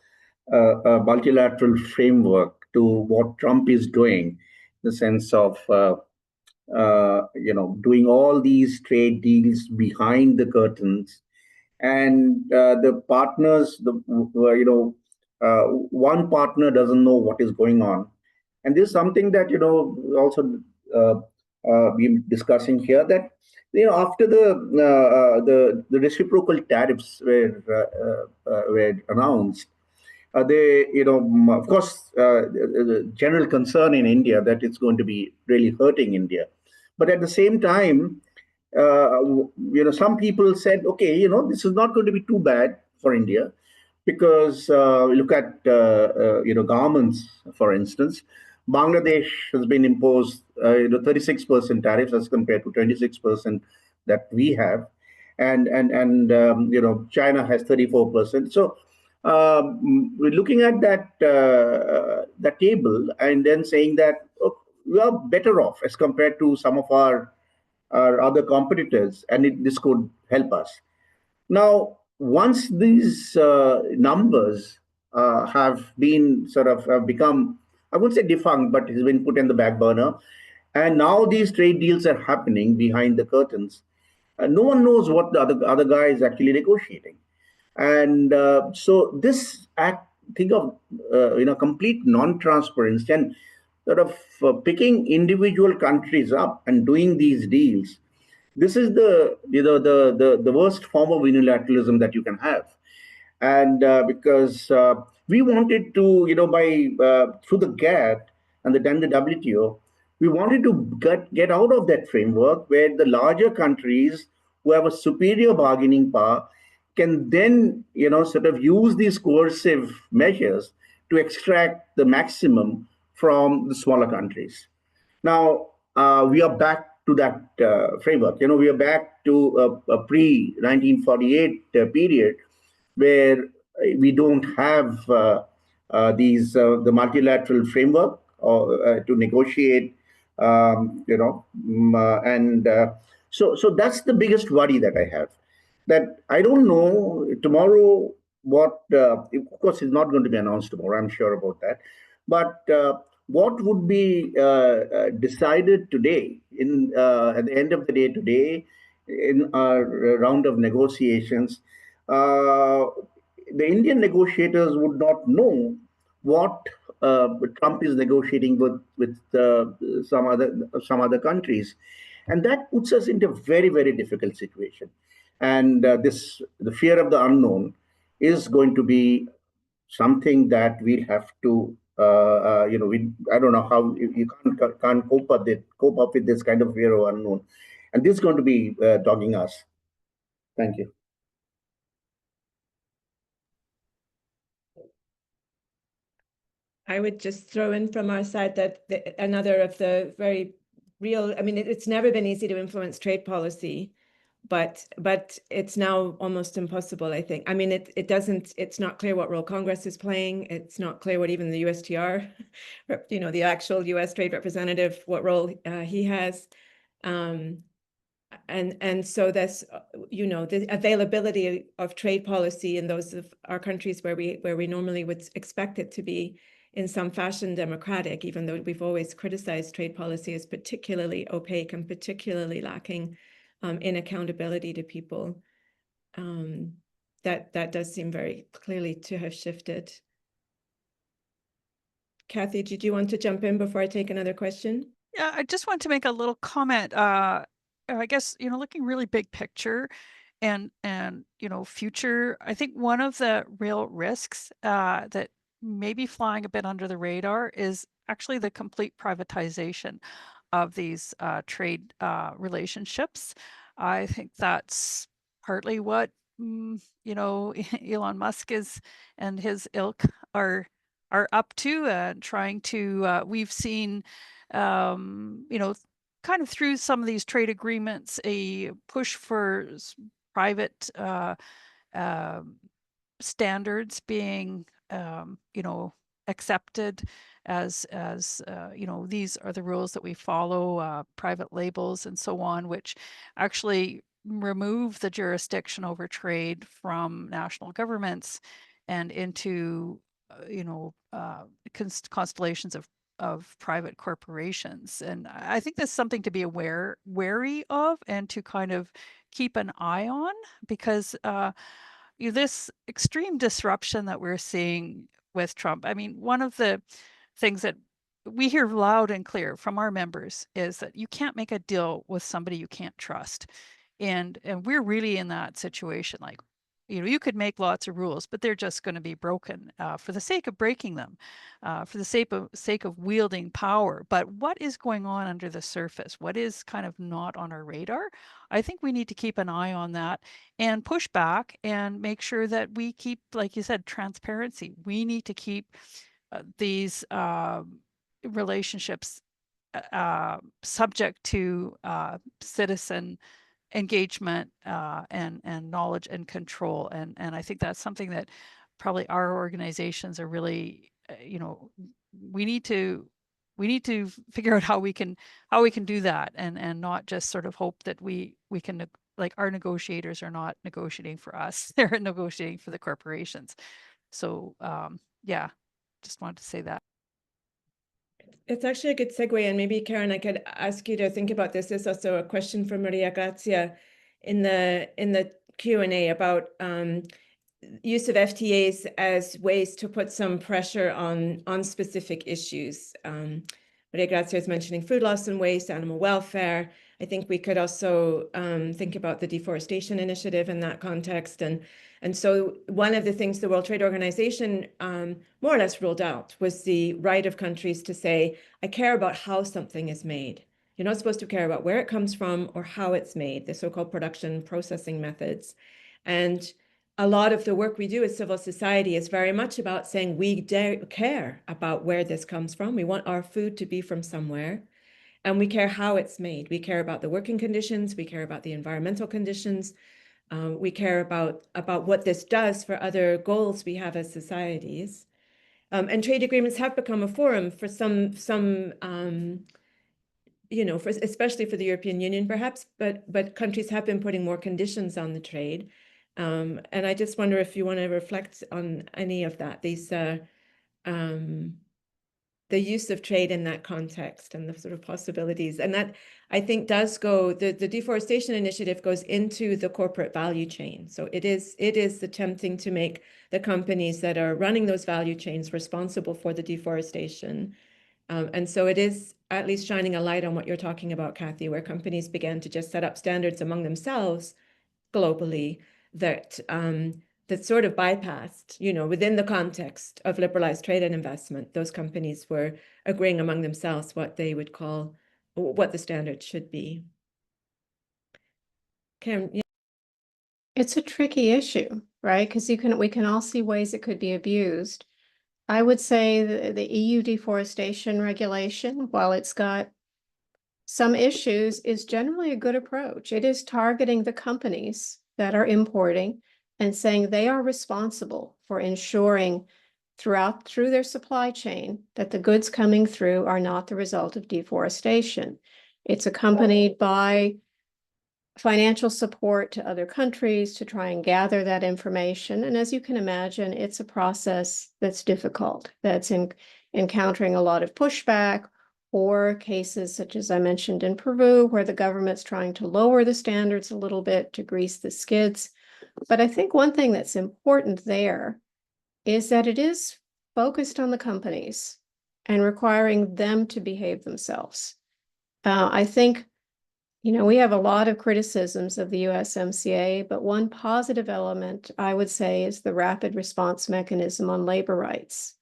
a multilateral framework to what Trump is doing, the sense of doing all these trade deals behind the curtains, and the partners, one partner doesn't know what is going on, and this is something that also we're discussing here, that after the reciprocal tariffs were announced, of course, the general concern in India that it's going to be really hurting India, but at the same time, some people said, okay, this is not going to be too bad for India, because look at garments, for instance. Bangladesh has been imposed 36% tariffs as compared to 26% that we have, and China has 34%. So we're looking at that table and then saying that we are better off as compared to some of our other competitors, and this could help us. Now, once these numbers have been have become, I wouldn't say defunct, but has been put in the back burner, and now these trade deals are happening behind the curtains, no one knows what the other guy is actually negotiating. And so this act, think of complete non-transparency and picking individual countries up and doing these deals. This is the worst form of unilateralism that you can have. And because we wanted to, through the GATT and then the WTO, we wanted to get out of that framework where the larger countries who have a superior bargaining power can then, use these coercive measures to extract the maximum from the smaller countries. Now, we are back to that framework. We are back to a pre-1948 period where we don't have the multilateral framework to negotiate, so that's the biggest worry that I have. That I don't know tomorrow what, of course, is not going to be announced tomorrow, I'm sure about that. But what would be decided today, at the end of the day today, in our round of negotiations, the Indian negotiators would not know what Trump is negotiating with some other countries, and that puts us into a very, very difficult situation. And the fear of the unknown is going to be something that we'll have to, I don't know how you can't cope up with this kind of fear of unknown, and this is going to be dogging us. Thank you. I would just throw in from our side that another of the very real, I mean, it's never been easy to influence trade policy, but it's now almost impossible, I think. I mean, it's not clear what role Congress is playing. It's not clear what even the USTR, the actual US trade representative, what role he has. And so that's, the availability of trade policy in those of our countries where we normally would expect it to be in some fashion democratic, even though we've always criticized trade policy as particularly opaque and particularly lacking in accountability to people. That does seem very clearly to have shifted. Cathy, did you want to jump in before I take another question? Yeah, I just want to make a little comment. I guess, looking really big picture and future, I think one of the real risks that may be flying a bit under the radar is actually the complete privatization of these trade relationships. I think that's partly what Elon Musk and his ilk are up to, and trying to. We've seen, kind of through some of these trade agreements, a push for private standards being, accepted as these are the rules that we follow, private labels and so on, which actually remove the jurisdiction over trade from national governments and into constellations of private corporations. And I think that's something to be wary of and to kind of keep an eye on, because this extreme disruption that we're seeing with Trump. I mean, one of the things that we hear loud and clear from our members is that you can't make a deal with somebody you can't trust. And we're really in that situation. Like, you could make lots of rules, but they're just going to be broken for the sake of breaking them, for the sake of wielding power. But what is going on under the surface? What is kind of not on our radar? I think we need to keep an eye on that and push back and make sure that we keep, like you said, transparency. We need to keep these relationships subject to citizen engagement and knowledge and control. And I think that's something that probably our organizations are really, we need to figure out how we can do that, and not just sort of hope that we can, like, our negotiators are not negotiating for us, they're negotiating for the corporations. So yeah, just wanted to say that. It's actually a good segue, and maybe Karen, I could ask you to think about this. There's also a question from Maria Grazia in the Q&A about use of FTAs as ways to put some pressure on specific issues. Maria Grazia is mentioning food loss and waste, animal welfare. I think we could also think about the deforestation initiative in that context. And so one of the things the World Trade Organization more or less ruled out was the right of countries to say, I care about how something is made. You're not supposed to care about where it comes from or how it's made, the so-called production processing methods. And a lot of the work we do as civil society is very much about saying we care about where this comes from. We want our food to be from somewhere. And we care how it's made. We care about the working conditions. We care about the environmental conditions. We care about what this does for other goals we have as societies. And trade agreements have become a forum for some especially for the European Union, perhaps, but countries have been putting more conditions on the trade. And I just wonder if you want to reflect on any of that, the use of trade in that context and the sort of possibilities. And that, I think, does go, the deforestation initiative goes into the corporate value chain. So it is attempting to make the companies that are running those value chains responsible for the deforestation. And so it is at least shining a light on what you're talking about, Cathy, where companies began to just set up standards among themselves globally that that sort of bypassed, within the context of liberalized trade and investment, those companies were agreeing among themselves what they would call, what the standards should be. Karen, yeah. It's a tricky issue, right? Because we can all see ways it could be abused. I would say the EU deforestation regulation, while it's got some issues is generally a good approach. It is targeting the companies that are importing and saying they are responsible for ensuring through their supply chain that the goods coming through are not the result of deforestation. It's accompanied by financial support to other countries to try and gather that information. And as you can imagine, it's a process that's difficult, that's encountering a lot of pushback, or cases such as I mentioned in Peru, where the government's trying to lower the standards a little bit to grease the skids. But I think one thing that's important there is that it is focused on the companies and requiring them to behave themselves. I think, we have a lot of criticisms of the USMCA, but one positive element I would say is the rapid response mechanism on labor rights.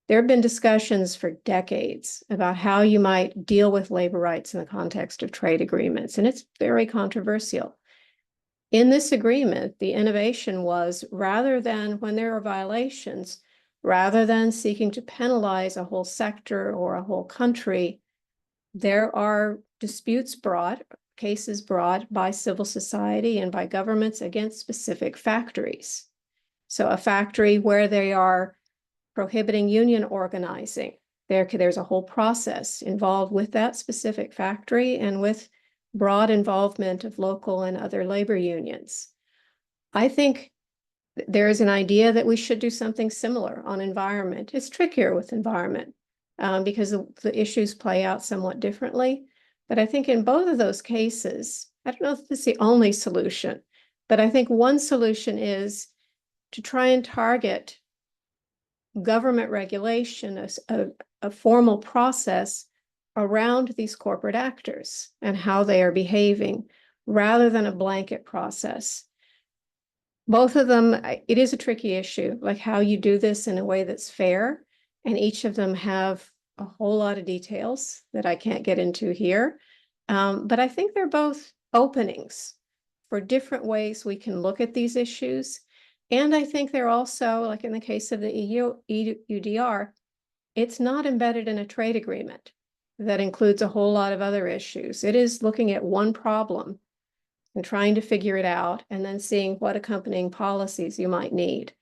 There have been discussions for decades about how you might deal with labor rights in the context of trade agreements, and it's very controversial. In this agreement, the innovation was, rather than when there are violations, rather than seeking to penalize a whole sector or a whole country, there are cases brought by civil society and by governments against specific factories. So a factory where they are prohibiting union organizing, there's a whole process involved with that specific factory and with broad involvement of local and other labor unions. I think there is an idea that we should do something similar on environment. It's trickier with environment because the issues play out somewhat differently. But I think in both of those cases, I don't know if this is the only solution, but I think one solution is to try and target government regulation as a formal process around these corporate actors and how they are behaving, rather than a blanket process. Both of them, it is a tricky issue, like how you do this in a way that's fair, and each of them have a whole lot of details that I can't get into here. But I think they're both openings for different ways we can look at these issues. And I think they're also, like in the case of the EUDR, it's not embedded in a trade agreement that includes a whole lot of other issues. It is looking at one problem and trying to figure it out, and then seeing what accompanying policies you might need.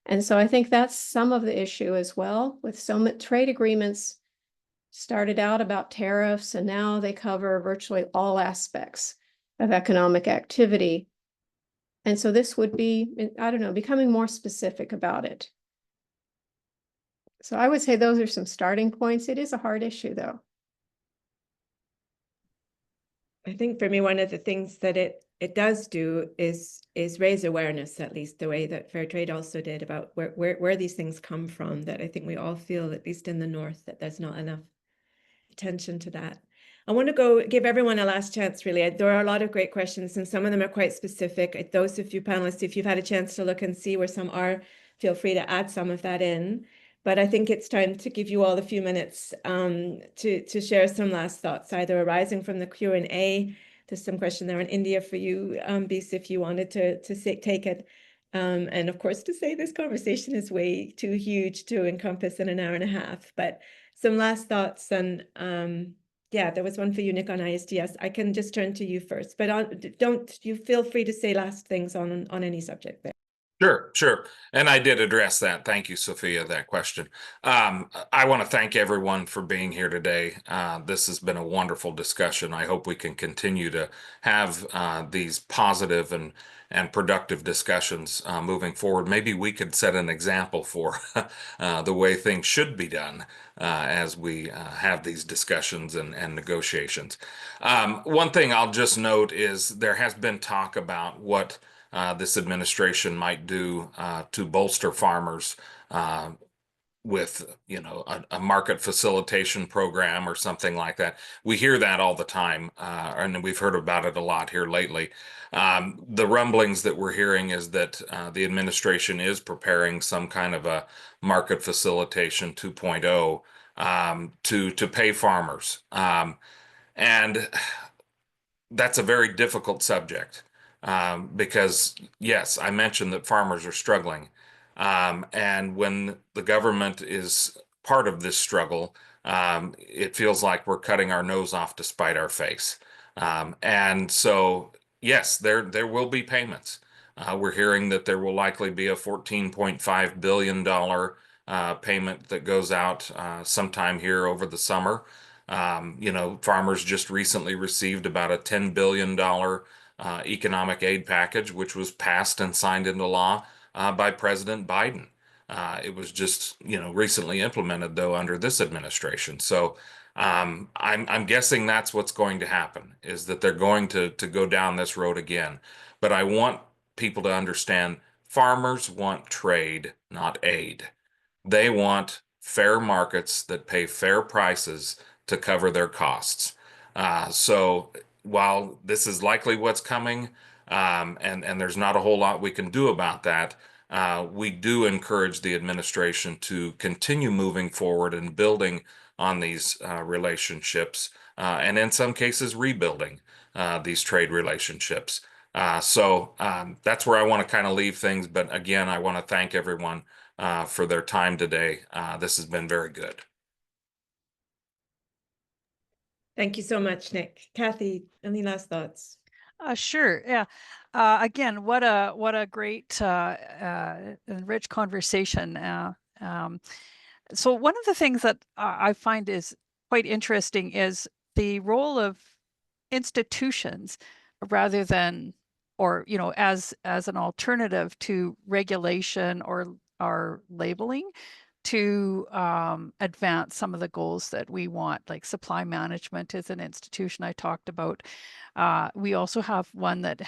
And so I think that's some of the issue as well, with so many trade agreements started out about tariffs, and now they cover virtually all aspects of economic activity. And so this would be, I don't know, becoming more specific about it. So I would say those are some starting points. It is a hard issue, though. I think for me, one of the things that it does do is raise awareness, at least the way that Fair Trade also did, about where these things come from, that I think we all feel, at least in the North, that there's not enough attention to that. I want to give everyone a last chance, really. There are a lot of great questions, and some of them are quite specific. Those of you panelists, if you've had a chance to look and see where some are, feel free to add some of that in. But I think it's time to give you all a few minutes to share some last thoughts, either arising from the Q&A. There's some question there in India for you, Bis, if you wanted to take it. And of course, to say this conversation is way too huge to encompass in an hour and a half. But some last thoughts, and yeah, there was one for you, Nick, on ISDS. I can just turn to you first, but don't you feel free to say last things on any subject there. Sure. And I did address that. Thank you, Sophia, that question. I want to thank everyone for being here today. This has been a wonderful discussion. I hope we can continue to have these positive and productive discussions moving forward. Maybe we could set an example for the way things should be done as we have these discussions and negotiations. One thing I'll just note is there has been talk about what this administration might do to bolster farmers with, a market facilitation program or something like that. We hear that all the time, and we've heard about it a lot here lately. The rumblings that we're hearing is that the administration is preparing some kind of a market facilitation 2.0 to pay farmers. And that's a very difficult subject. Because yes, I mentioned that farmers are struggling. And when the government is part of this struggle, it feels like we're cutting our nose off to spite our face. And so, yes, there will be payments. We're hearing that there will likely be a $14.5 billion payment that goes out sometime here over the summer. Farmers just recently received about a $10 billion economic aid package, which was passed and signed into law by President Biden. It was just, recently implemented, though, under this administration. So I'm guessing that's what's going to happen, is that they're going to go down this road again. But I want people to understand farmers want trade, not aid. They want fair markets that pay fair prices to cover their costs. So while this is likely what's coming, and there's not a whole lot we can do about that, we do encourage the administration to continue moving forward and building on these relationships, and in some cases rebuilding these trade relationships. So that's where I want to kind of leave things. But again, I want to thank everyone for their time today. This has been very good. Thank you so much, Nick. Cathy, any last thoughts? Sure. Yeah. Again, what a great and rich conversation. So one of the things that I find is quite interesting is the role of institutions rather than, or as an alternative to regulation or labeling, to advance some of the goals that we want, like supply management is an institution I talked about. We also have one that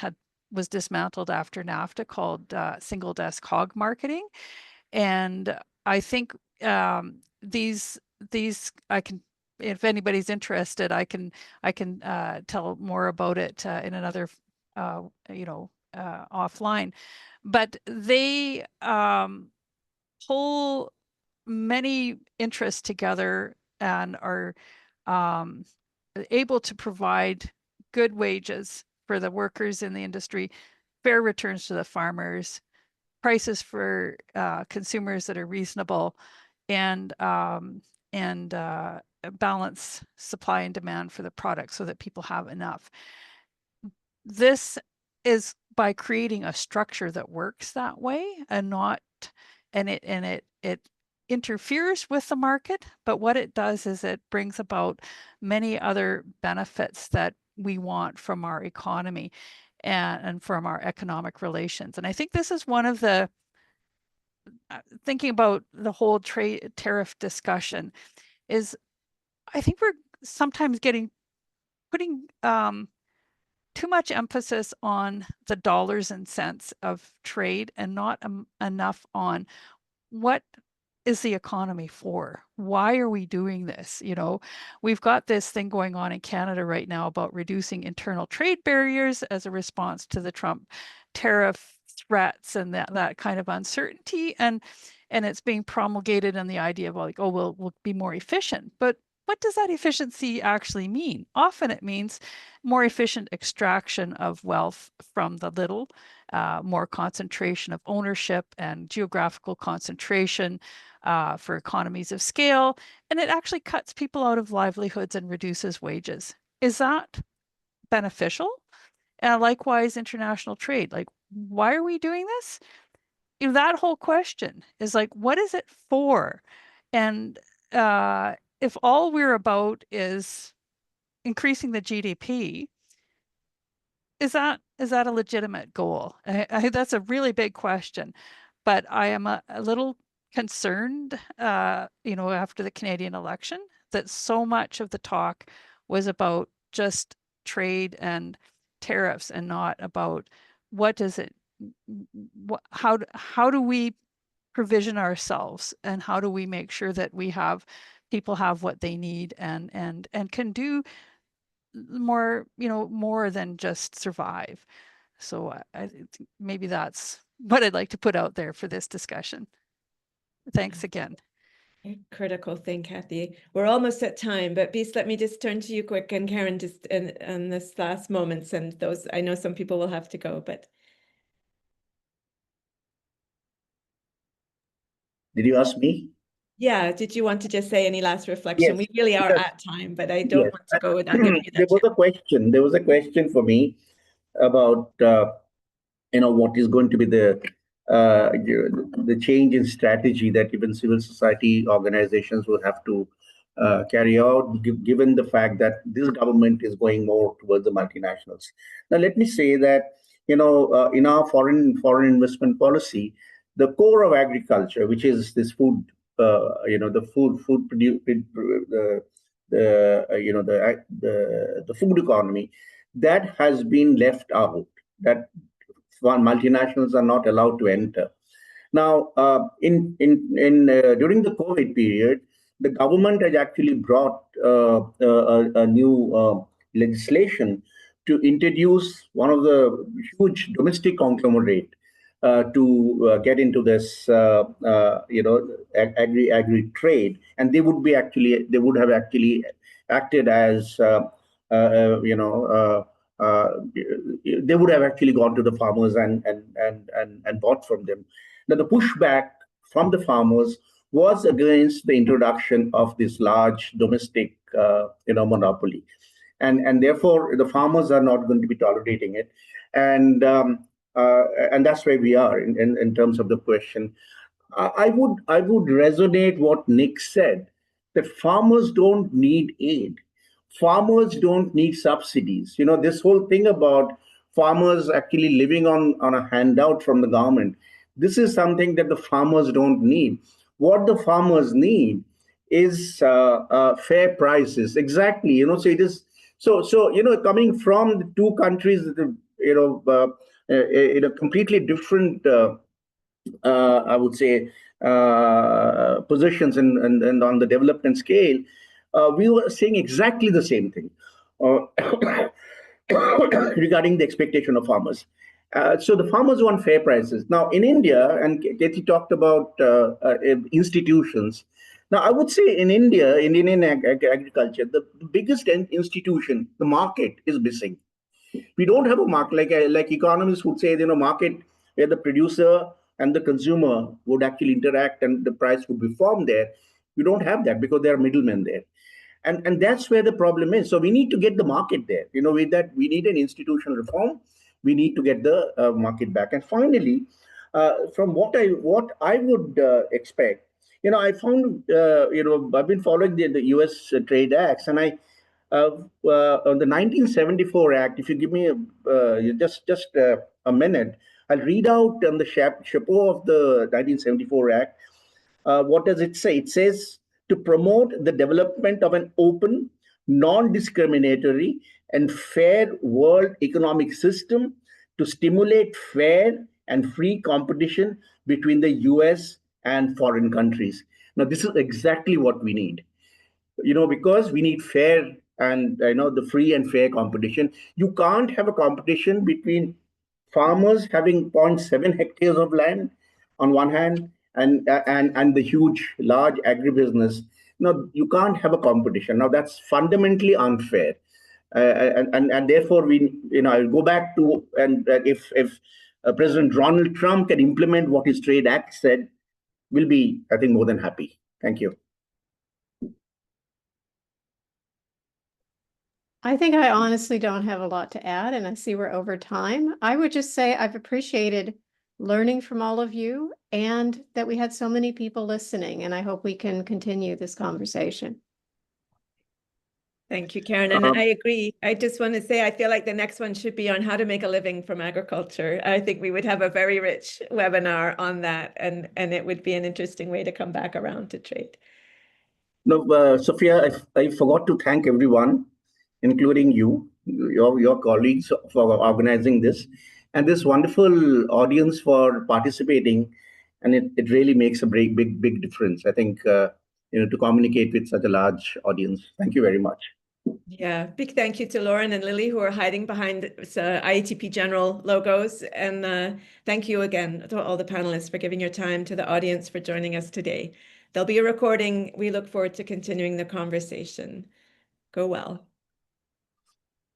was dismantled after NAFTA called single desk hog marketing. And I think these I can, if anybody's interested, I can tell more about it in another offline. But they pull many interests together and are able to provide good wages for the workers in the industry, fair returns to the farmers, prices for consumers that are reasonable, and balance supply and demand for the product so that people have enough. This is by creating a structure that works that way, and it interferes with the market, but what it does is it brings about many other benefits that we want from our economy and from our economic relations. And I think this is one of the, thinking about the whole trade tariff discussion, is I think we're sometimes putting too much emphasis on the dollars and cents of trade and not enough on what is the economy for? Why are we doing this? We've got this thing going on in Canada right now about reducing internal trade barriers as a response to the Trump tariff threats and that kind of uncertainty. And it's being promulgated in the idea of like, oh, we'll be more efficient. But what does that efficiency actually mean? Often it means more efficient extraction of wealth from the little, more concentration of ownership and geographical concentration for economies of scale, and it actually cuts people out of livelihoods and reduces wages. Is that beneficial? And likewise, international trade, like, why are we doing this? That whole question is like, what is it for? And if all we're about is increasing the GDP, is that a legitimate goal? That's a really big question, but I am a little concerned, after the Canadian election, that so much of the talk was about just trade and tariffs and not about how do we provision ourselves, and how do we make sure that people have what they need and can do more, more than just survive. So I maybe that's what I'd like to put out there for this discussion. Thanks again. Critical thing, Cathy. We're almost at time, but Beast, let me just turn to you quick, and Karen, just in this last moments, and those, I know some people will have to go, but. Did you ask me? Yeah, did you want to just say any last reflection? Yes, We really are because- at time, but I don't yes. want to go without giving you There that was chance. a question. There was a question for me about what is going to be the change in strategy that even civil society organizations will have to carry out, given the fact that this government is going more towards the multinationals. Now, let me say that in our foreign investment policy, the core of agriculture, which is this food, the food produce the food economy, that has been left out. That multinationals are not allowed to enter. Now, during the COVID period, the government has actually brought a new legislation to introduce one of the huge domestic conglomerate to get into this, agri trade, and they would have actually acted as, they would have actually gone to the farmers and bought from them. Now, the pushback from the farmers was against the introduction of this large domestic, monopoly, and therefore the farmers are not going to be tolerating it, and that's where we are in terms of the question. I would resonate what Nick said, that farmers don't need aid. Farmers don't need subsidies. This whole thing about farmers actually living on a handout from the government, this is something that the farmers don't need. What the farmers need is fair prices. Exactly. So it is. So coming from the two countries, in a completely different, I would say, positions and on the development scale, we were saying exactly the same thing regarding the expectation of farmers. So the farmers want fair prices. Now, in India, and Cathy talked about institutions. Now, I would say in India, in Indian agriculture, the biggest institution, the market, is missing. We don't have a market, like economists would say, market where the producer and the consumer would actually interact and the price would be formed there. We don't have that because there are middlemen there. And that's where the problem is. So we need to get the market there. With that, we need an institutional reform. We need to get the market back. And finally, from what I would expect, I found, I've been following the U.S. trade acts, and on the 1974 Act, if you give me just a minute, I'll read out on the chapeau of the 1974 Act. What does it say? It says to promote the development of an open, non-discriminatory, and fair world economic system to stimulate fair and free competition between the US and foreign countries. Now, this is exactly what we need. Because we need fair and the free and fair competition. You can't have a competition between farmers having 0.7 hectares of land on one hand and the large agribusiness. You can't have a competition. Now, that's fundamentally unfair. And therefore, I'll go back to, and if President Donald Trump can implement what his Trade Act said, we'll be, I think, more than happy. Thank you. I think I honestly don't have a lot to add, and I see we're over time. I would just say I've appreciated learning from all of you and that we had so many people listening, and I hope we can continue this conversation. Thank you, Karen. And I agree. I just want to say, I feel like the next one should be on how to make a living from agriculture. I think we would have a very rich webinar on that, and it would be an interesting way to come back around to trade. No, Sophia, I forgot to thank everyone, including your colleagues, for organizing this, and this wonderful audience for participating. And it really makes a big difference, I think, to communicate with such a large audience. Thank you very much. Yeah, big thank you to Lauren and Lily, who are hiding behind IATP General logos. And thank you again to all the panelists for giving your time, to the audience for joining us today. There'll be a recording. We look forward to continuing the conversation. Go well.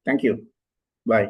Thank you. Bye.